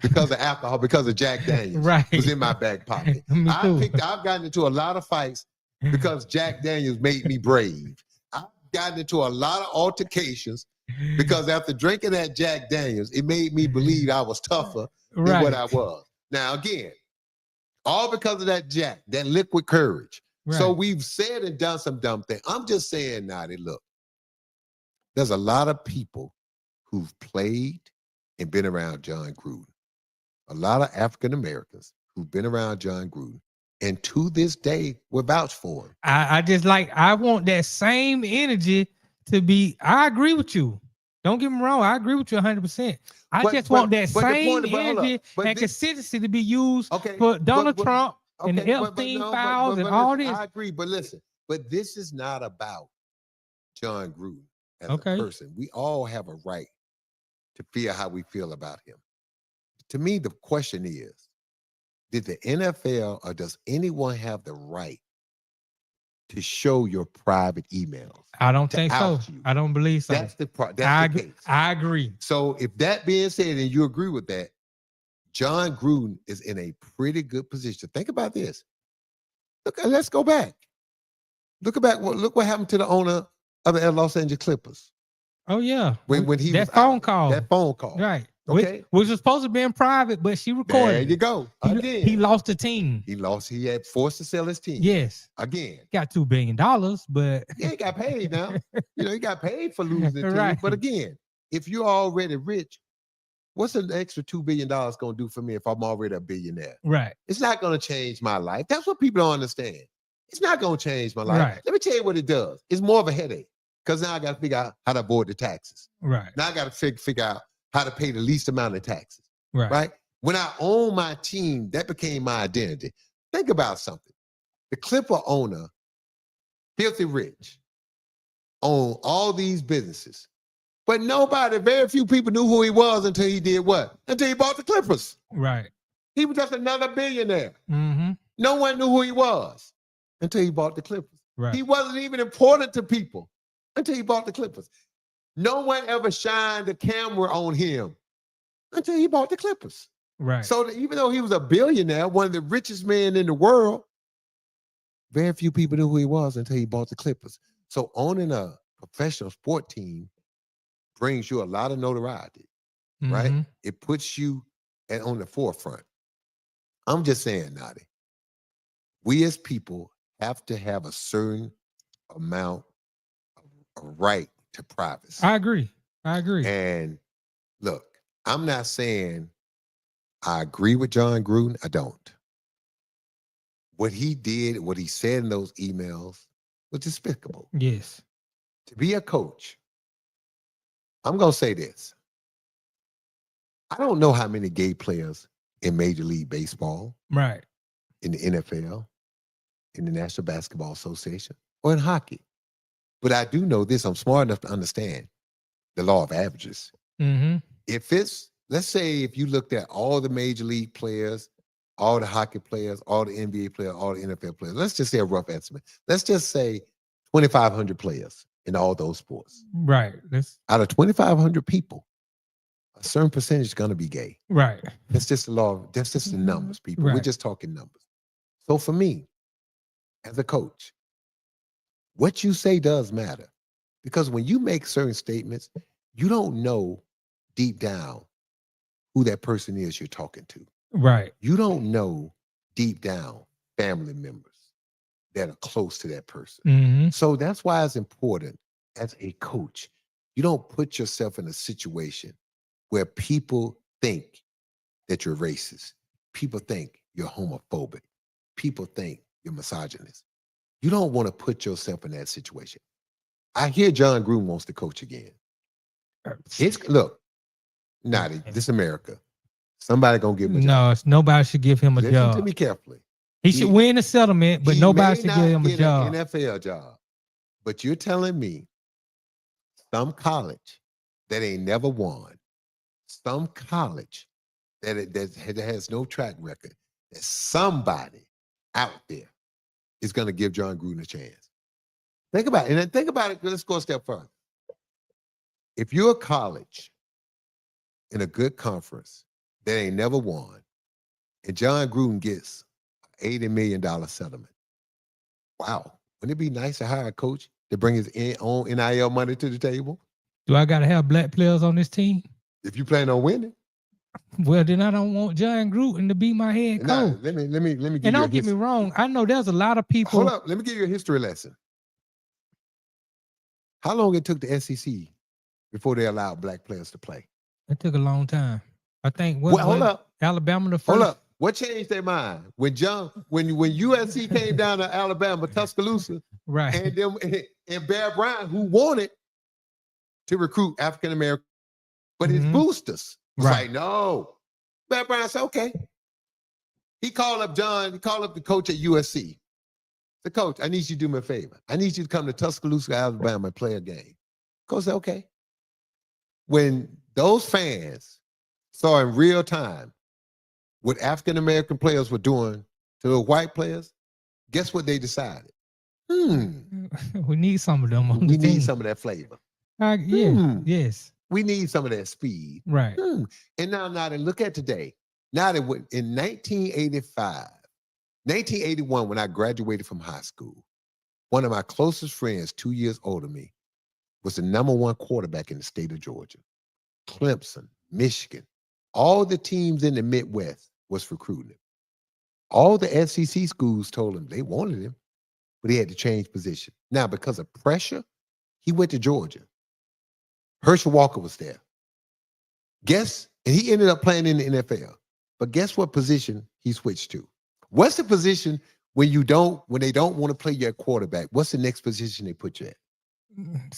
because of alcohol, because of Jack Daniels. Right. Was in my back pocket. I've gotten into a lot of fights because Jack Daniels made me brave. I've gotten into a lot of altercations because after drinking that Jack Daniels, it made me believe I was tougher than what I was. Now, again, all because of that Jack, that liquid courage. Right. So we've said and done some dumb things. I'm just saying, Nadi, look, there's a lot of people who've played and been around John Gruden. A lot of African Americans who've been around John Gruden. And to this day, we're vouched for him. I want that same energy to be. I agree with you. Don't get me wrong. I agree with you 100%. I just want that same energy and consistency to be used for Donald Trump and the Epstein files and all this. I agree, but listen, but this is not about John Gruden as a person. We all have a right to feel how we feel about him. To me, the question is, did the NFL or does anyone have the right to show your private emails? I don't think so. I don't believe so. That's the case. I agree. So if that being said, and you agree with that, John Gruden is in a pretty good position. Think about this. Let's go back. Look what happened to the owner of the Los Angeles Clippers. Oh yeah. When he that phone call. That phone call. Right. Okay. Which was supposed to be in private, but she recorded. There you go. Again. He lost the team. He had forced to sell his team. Yes. Again. Got $2 billion, but he got paid now. He got paid for losing the team. But again, if you're already rich, what's an extra $2 billion going to do for me if I'm already a billionaire? Right. It's not going to change my life. That's what people don't understand. It's not going to change my life. Right. Let me tell you what it does. It's more of a headache because now I got to figure out how to avoid the taxes. Right. Now I got to figure out how to pay the least amount of taxes. Right. When I own my team, that became my identity. Think about something. The Clipper owner, filthy rich, owned all these businesses. But very few people knew who he was until he did what? Until he bought the Clippers. Right. He was just another billionaire. Mm-hmm. No one knew who he was until he bought the Clippers. Right. He wasn't even important to people until he bought the Clippers. No one ever shined the camera on him until he bought the Clippers. Right. So even though he was a billionaire, one of the richest men in the world, very few people knew who he was until he bought the Clippers. So owning a professional sport team brings you a lot of notoriety, right? It puts you on the forefront. I'm just saying, Nadi, we as people have to have a certain amount of right to privacy. I agree. And look, I'm not saying I agree with John Gruden. I don't. What he did, what he said in those emails was despicable. Yes. To be a coach, I'm going to say this. I don't know how many gay players in Major League Baseball, Right. in the NFL, in the National Basketball Association, or in hockey. But I do know this. I'm smart enough to understand the law of averages. Mm-hmm. If it's, let's say, if you looked at all the Major League players, all the hockey players, all the NBA players, all the NFL players, let's just say a rough estimate. Let's just say 2,500 players in all those sports. Right. Out of 2,500 people, a certain percentage is going to be gay. Right. That's just the law. That's just the numbers, people. Right. We're just talking numbers. So for me, as a coach, what you say does matter. Because when you make certain statements, you don't know deep down who that person is you're talking to. Right. You don't know deep down family members that are close to that person. Mm-hmm. So that's why it's important as a coach. You don't put yourself in a situation where people think that you're racist. People think you're homophobic. People think you're misogynist. You don't want to put yourself in that situation. I hear John Gruden wants to coach again. Look, this America. Somebody gonna give him a job. No, nobody should give him a Listen job. to me carefully. He should win the settlement, but nobody should give him a job. An NFL job. But you're telling me some college that ain't never won, some college that has no track record, that somebody out there is going to give John Gruden a chance. Think about it. And then think about it. Let's go a step further. If you're a college in a good conference that ain't never won, and John Gruden gets an $80 million settlement, wow. Wouldn't it be nice to hire a coach to bring his own NIL money to the table? Do I got to have black players on this team? If you plan on winning. Well, then I don't want John Gruden to be my head coach. Nah, let me give and you don't get me wrong. I know there's a lot of people. Hold up. Let me give you a history lesson. How long it took the SEC before they allowed black players to play? It took a long time. I think hold up. Alabama the first. Hold up. What changed their mind? When USC came down to Alabama, Tuscaloosa, right, and Bear Bryant, who wanted to recruit African American, but his boosters was like, no. Bear Bryant said, okay. He called up the coach at USC. The coach, I need you to do me a favor. I need you to come to Tuscaloosa, Alabama, and play a game. Coach said, okay. When those fans saw in real time what African-American players were doing to the white players, guess what they decided? We need some of them on we the team. need some of that flavor. Yes. We need some of that speed. Right. And now look at today. Now that in 1981, when I graduated from high school, one of my closest friends, 2 years older than me, was the #1 quarterback in the state of Georgia. Clemson, Michigan, all the teams in the Midwest was recruiting him. All the SEC schools told him they wanted him, but he had to change position. Now, because of pressure, he went to Georgia. Herschel Walker was there. And he ended up playing in the NFL. But guess what position he switched to? What's the position when they don't want to play your quarterback? What's the next position they put you at?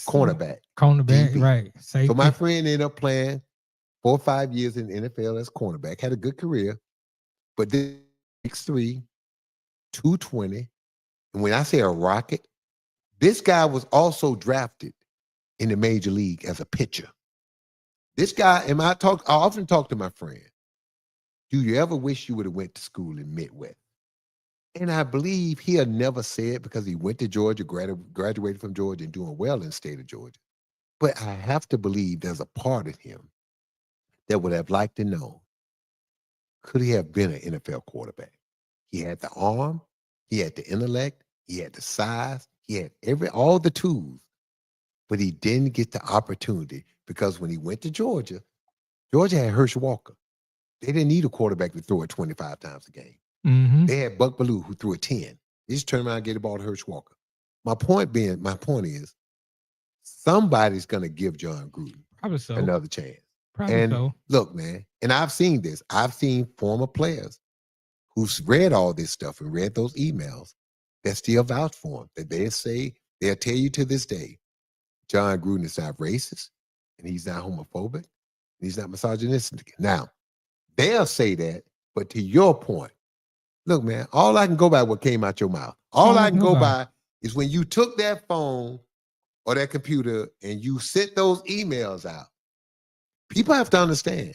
Cornerback, DB. Right. Safety. So my friend ended up playing 4 or 5 years in the NFL as cornerback, had a good career, but then 6'3", 220. And when I say a rocket, this guy was also drafted in the major league as a pitcher. This guy, I often talk to my friend, do you ever wish you would have went to school in Midwest? And I believe he'll never say it because he went to Georgia, graduated from Georgia and doing well in the state of Georgia. But I have to believe there's a part of him that would have liked to know, could he have been an NFL quarterback? He had the arm, he had the intellect, he had the size, he had all the tools, but he didn't get the opportunity because when he went to Georgia had Herschel Walker. They didn't need a quarterback to throw it 25 times a game. Mm-hmm. They had Buck Bellew who threw it 10. They just turned around and gave the ball to Herschel Walker. My point is, somebody's going to give John Gruden another chance. Look, man, and I've seen this. I've seen former players who've read all this stuff and read those emails that still vouch for him, that they'll tell you to this day, John Gruden is not racist and he's not homophobic, and he's not misogynistic. Now, they'll say that, but to your point, look, man, all I can go by what came out your mouth. All I can go by is when you took that phone or that computer and you sent those emails out. People have to understand,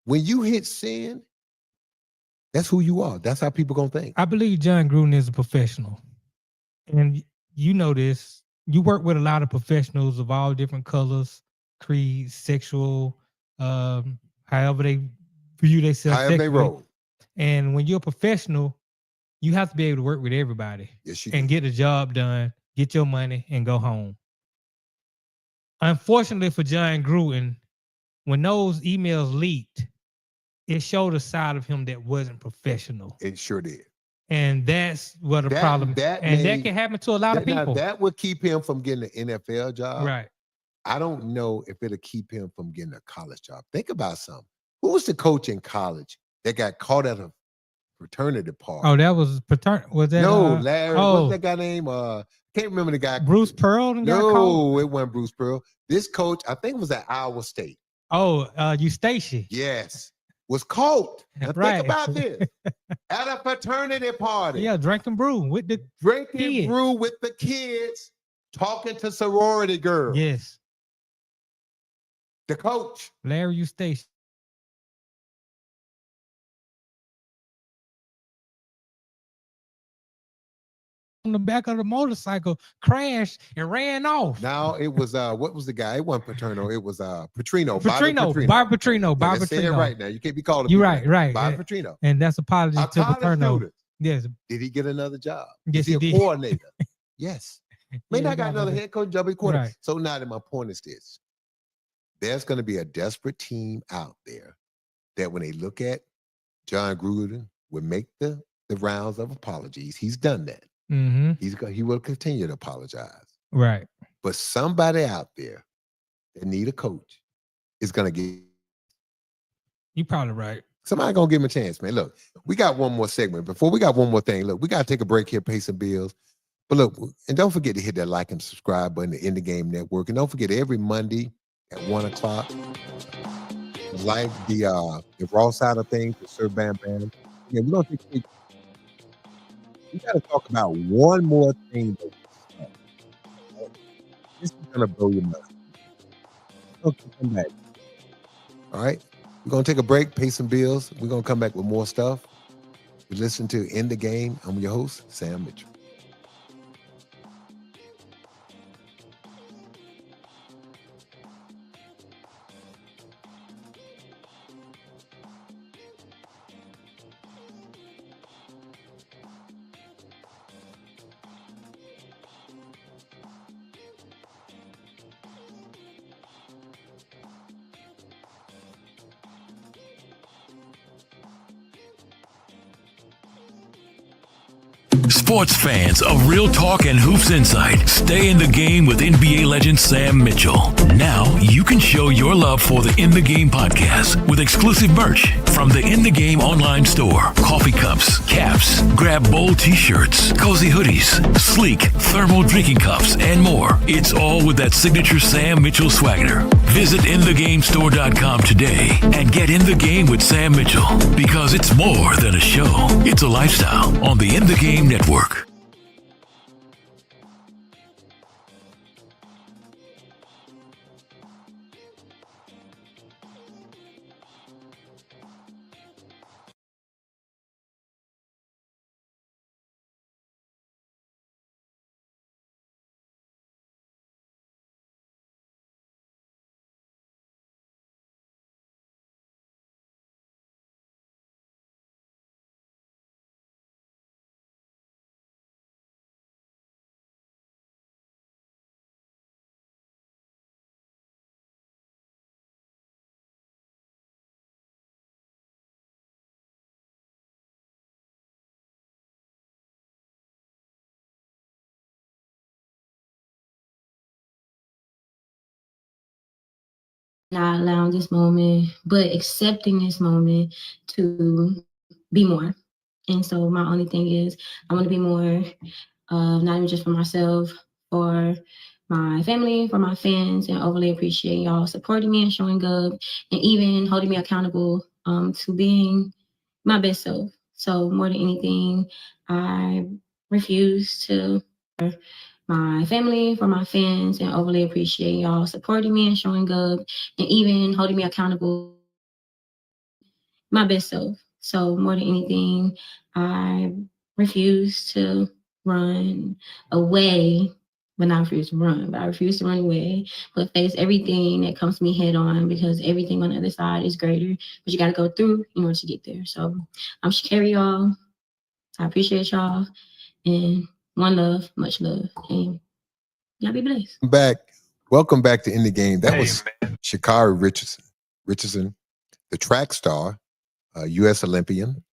when you hit send, that's who you are. That's how people gonna think. I believe John Gruden is a professional. And you know this. You work with a lot of professionals of all different colors, creeds, sexual, however they view themselves. However they roll. And when you're a professional, you have to be able to work with everybody. Yes, you and do. Get the job done, get your money, and go home. Unfortunately for John Gruden, when those emails leaked, it showed a side of him that wasn't professional. It sure did. And that's what a problem. That can happen to a lot of people. That would keep him from getting an NFL job. Right. I don't know if it'll keep him from getting a college job. Think about something. Who was the coach in college that got caught at a fraternity party? Oh, that was was that no, Larry. What's that guy name? Can't remember the guy. Bruce Pearl? No, it wasn't Bruce Pearl. This coach, I think it was at Iowa State. Oh, Eustacia. Yes. Was caught. Now right. Think about this. At a fraternity party. Yeah, drinking brew with the kids, talking to sorority girls. Yes. The coach. Larry Eustacia. On the back of the motorcycle, crashed and ran off. Now it was what was the guy? It wasn't Paterno, it was Petrino. Bobby Petrino. Bobby Petrino. Say it right now. You can't be called You're right. Bobby Petrino. And that's apology to Paterno. Yes. Did he get another job? Yes, he did. Coordinator. Yes. May not got another head coach, job coordinator. Right. So now that my point is this. There's going to be a desperate team out there that when they look at John Gruden will make the rounds of apologies. He's done that. Mm-hmm. He will continue to apologize. Right. But somebody out there that need a coach is going to get. You're probably right. Somebody going to give him a chance, man. Look, we got one more segment. Before we got one more thing. Look, we got to take a break here, pay some bills. But look, and don't forget to hit that like and subscribe button to In the Game Network. And don't forget every Monday at 1 o'clock, like the raw side of things with Sir Bam Bam. Yeah, we're going to take. We got to talk about one more thing. This is going to blow your mind. Okay, come back. All right. We're going to take a break, pay some bills. We're going to come back with more stuff. You listen to In the Game. I'm your host, Sam Mitchell. Sports fans of Real Talk and Hoops Insight, stay in the game with NBA legend Sam Mitchell. Now you can show your love for the In the Game podcast with exclusive merch from the In the Game online store. Coffee cups, caps, grab bold t-shirts, cozy hoodies, sleek thermal drinking cups, and more. It's all with that signature Sam Mitchell swagger. Visit InTheGameStore.com today and get in the game with Sam Mitchell, because it's more than a show. It's a lifestyle on the In the Game Network. Not allowing this moment, but accepting this moment to be more. And so my only thing is I want to be more, not even just for myself, for my family, for my fans, and overly appreciate y'all supporting me and showing up and even holding me accountable to being my best self. So more than anything, I refuse to my family, for my fans, and overly appreciate y'all supporting me and showing up and even holding me accountable my best self. So more than anything, I refuse to run away. But not refuse to run, but I refuse to run away, but face everything that comes to me head on because everything on the other side is greater. But you got to go through in order to get there. So I'm Sha'Carri, y'all. I appreciate y'all. And one love, much love. And y'all be blessed. Welcome back to In the Game. That was Sha'Carri Richardson, the track star, U.S. Olympian.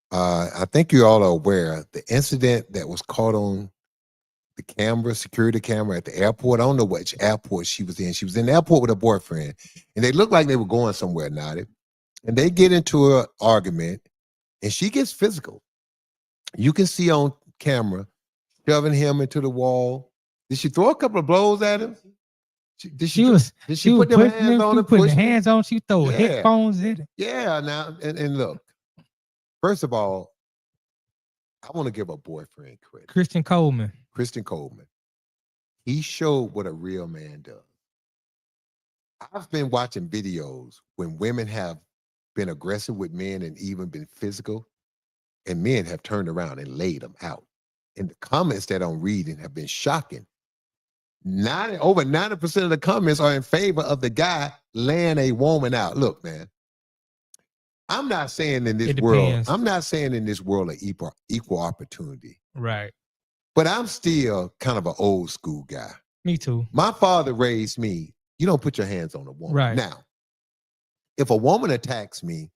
I think you all are aware the incident that was caught on the camera, security camera at the airport. I don't know which airport she was in. She was in the airport with her boyfriend, and they looked like they were going somewhere, Nadi. And they get into an argument, and she gets physical. You can see on camera shoving him into the wall. Did she throw a couple of blows at him? Did she put them hands on him? Putting hands on. She throw headphones in it. Yeah. Now and look. First of all, I want to give a boyfriend credit. Christian Coleman. He showed what a real man does. I've been watching videos when women have been aggressive with men and even been physical, and men have turned around and laid them out. And the comments that I'm reading have been shocking. Over 90% of the comments are in favor of the guy laying a woman out. Look, man, I'm not saying in this world of equal opportunity. Right. But I'm still kind of an old school guy. Me too. My father raised me, you don't put your hands on a woman. Right. Now, if a woman attacks me,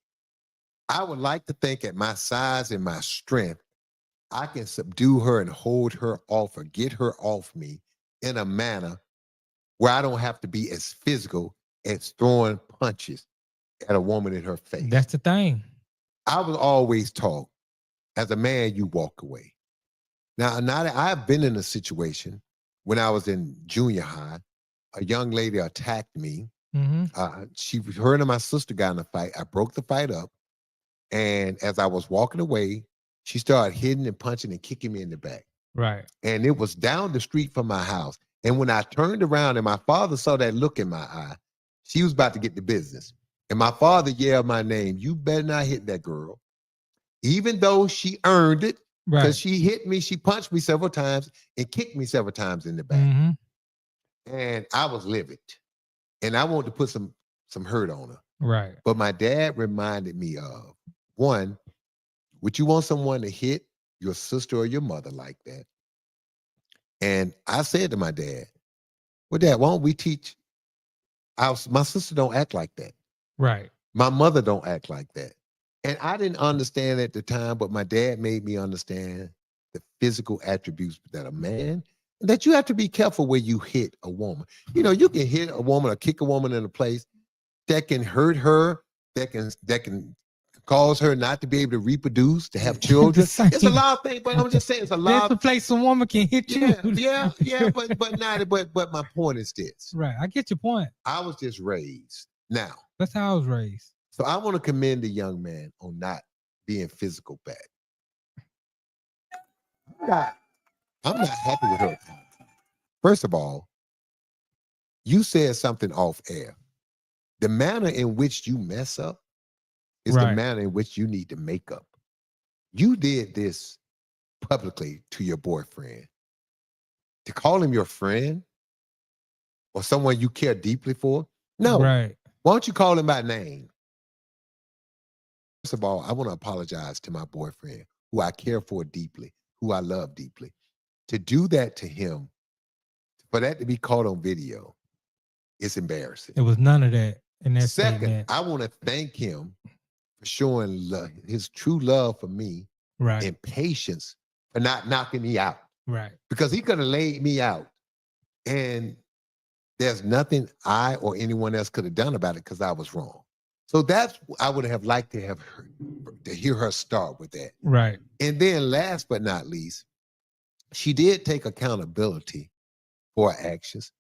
I would like to think at my size and my strength, I can subdue her and hold her off or get her off me in a manner where I don't have to be as physical as throwing punches at a woman in her face. That's the thing. I was always taught, as a man, you walk away. Now, I've been in a situation when I was in junior high, a young lady attacked me. Mm-hmm. Her and my sister got in a fight. I broke the fight up. And as I was walking away, she started hitting and punching and kicking me in the back. Right. And it was down the street from my house. And when I turned around and my father saw that look in my eye, she was about to get the business. And my father yelled my name. You better not hit that girl. Even though she earned it, because she hit me, she punched me several times and kicked me several times in the back. Mm-hmm. And I was livid. And I wanted to put some hurt on her. Right. But my dad reminded me of, one, would you want someone to hit your sister or your mother like that? And I said to my dad, well, Dad, why don't we teach my sister don't act like that. Right. My mother don't act like that. And I didn't understand at the time, but my dad made me understand the physical attributes that a man, that you have to be careful where you hit a woman. You know, you can hit a woman or kick a woman in a place that can hurt her, that can cause her not to be able to reproduce, to have children. It's a lot of things, but I'm just saying it's a lot. There's a place a woman can hit you. Yeah, but my point is this. Right, I get your point. I was just raised. Now, that's how I was raised. So I want to commend the young man on not being physical back. I'm not happy with her. First of all, you said something off air. The manner in which you mess up is the manner in which you need to make up. You did this publicly to your boyfriend. To call him your friend or someone you care deeply for? No. Right. Why don't you call him by name? First of all, I want to apologize to my boyfriend, who I care for deeply, who I love deeply. To do that to him, for that to be caught on video, it's embarrassing. It was none of that in that Second, statement. I want to thank him for showing his true love for me and patience for not knocking me out. Right. Because he could have laid me out. And there's nothing I or anyone else could have done about it because I was wrong. So that's, I would have liked to have heard, to hear her start with that. Right. And then last but not least, she did take accountability for her actions.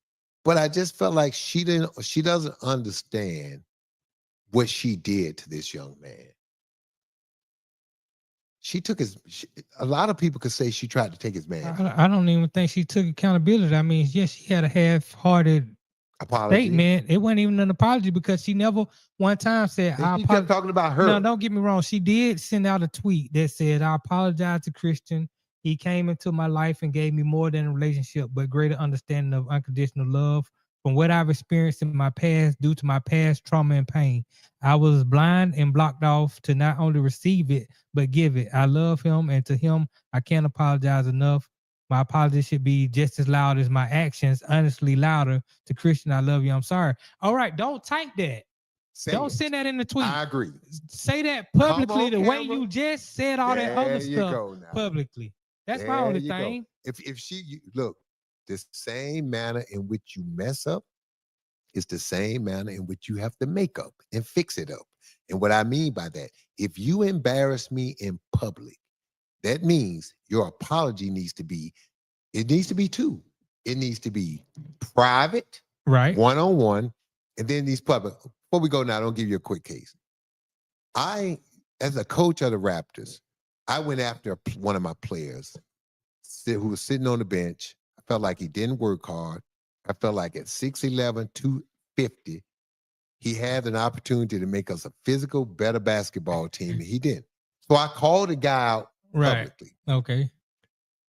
But I just felt like she doesn't understand what she did to this young man. She took a lot of people could say she tried to take his man. I don't even think she took accountability. I mean, yes, she had a half-hearted Apology. statement. It wasn't even an apology because she never one time said, she kept talking about her. No, don't get me wrong. She did send out a tweet that said, I apologize to Christian. He came into my life and gave me more than a relationship, but greater understanding of unconditional love. From what I've experienced in my past, due to my past trauma and pain, I was blind and blocked off to not only receive it, but give it. I love him, and to him, I can't apologize enough. My apology should be just as loud as my actions, honestly louder. To Christian, I love you. I'm sorry. All right, don't type that. Don't send that in the tweet. I agree. Say that publicly on, the way camera. you just said all that other stuff publicly. That's my only thing. If look, the same manner in which you mess up is the same manner in which you have to make up and fix it up. And what I mean by that, if you embarrass me in public, that means your apology needs to be two. It needs to be private, right, one-on-one, and then these public. Before we go now, I'll give you a quick case. As a coach of the Raptors, I went after one of my players who was sitting on the bench. I felt like he didn't work hard. I felt like at 6'11", 250, he had an opportunity to make us a physical, better basketball team, and he didn't. So I called the guy out publicly. Okay.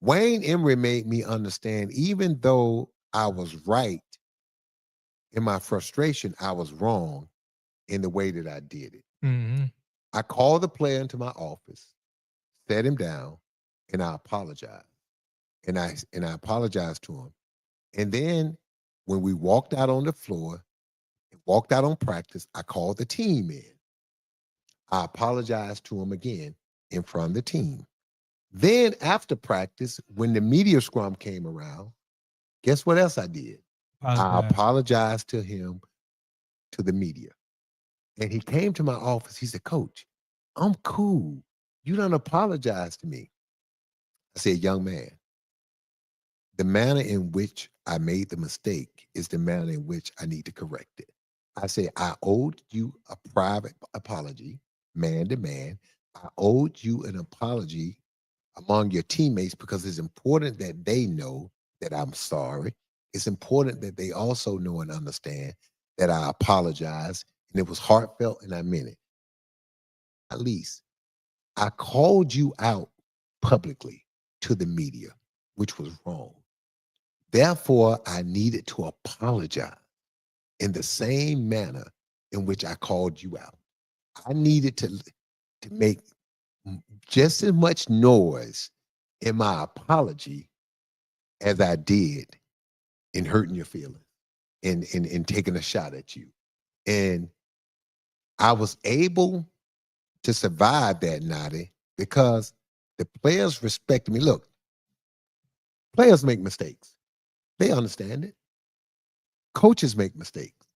Wayne Emery made me understand, even though I was right in my frustration, I was wrong in the way that I did it. Mm-hmm. I called the player into my office, sat him down, and I apologized. And I apologized to him. And then when we walked out on the floor, walked out on practice, I called the team in. I apologized to him again in front of the team. Then after practice, when the media scrum came around, guess what else I did? I apologized to him, to the media. And he came to my office. He said, Coach, I'm cool. You don't apologize to me. I said, young man, the manner in which I made the mistake is the manner in which I need to correct it. I said, I owed you a private apology, man to man. I owed you an apology among your teammates because it's important that they know that I'm sorry. It's important that they also know and understand that I apologize and it was heartfelt and I meant it. At least I called you out publicly to the media, which was wrong. Therefore, I needed to apologize in the same manner in which I called you out. I needed to make just as much noise in my apology as I did in hurting your feelings and taking a shot at you. And I was able to survive that, Nadi, because the players respected me. Look, players make mistakes. They understand it. Coaches make mistakes.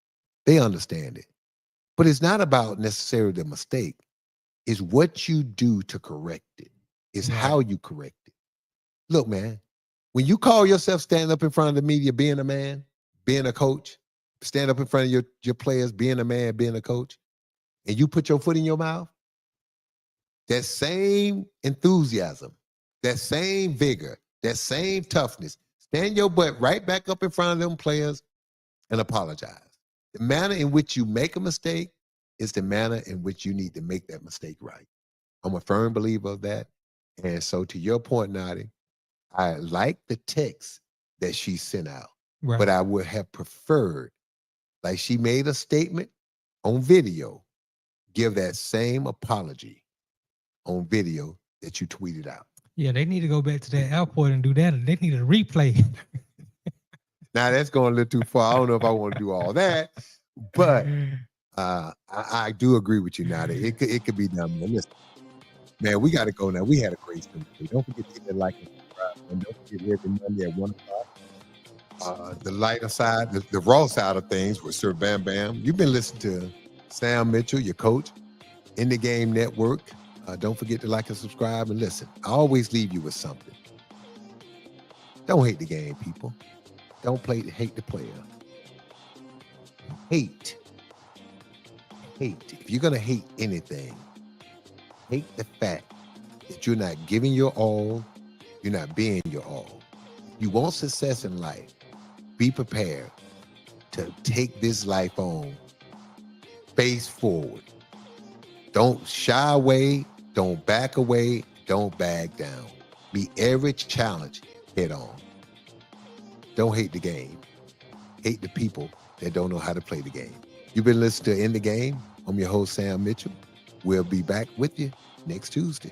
They understand it. But it's not about necessarily the mistake. It's what you do to correct it. It's how you correct it. Look, man, when you call yourself standing up in front of the media, being a man, being a coach, stand up in front of your players, being a man, being a coach, and you put your foot in your mouth, that same enthusiasm, that same vigor, that same toughness, stand your butt right back up in front of them players and apologize. The manner in which you make a mistake is the manner in which you need to make that mistake right. I'm a firm believer of that. And so to your point, Nadi, I like the text that she sent out, but I would have preferred, like she made a statement on video, give that same apology on video that you tweeted out. Yeah, they need to go back to that airport and do that. They need a replay. Now that's going a little too far. I don't know if I want to do all that, but I do agree with you now that it could be done. Man, we got to go now. We had a great show. Don't forget to hit that like and subscribe. And don't forget every Monday at 1 o'clock. The lighter side, the raw side of things with Sir Bam Bam. You've been listening to Sam Mitchell, your coach, In the Game Network. Don't forget to like and subscribe and listen. I always leave you with something. Don't hate the game, people. Don't hate the player. Hate. If you're gonna hate anything, hate the fact that you're not giving your all, you're not being your all. You want success in life, be prepared to take this life on face forward. Don't shy away, don't back away, don't back down. Meet every challenge head on. Don't hate the game. Hate the people that don't know how to play the game. You've been listening to In the Game. I'm your host, Sam Mitchell. We'll be back with you next Tuesday.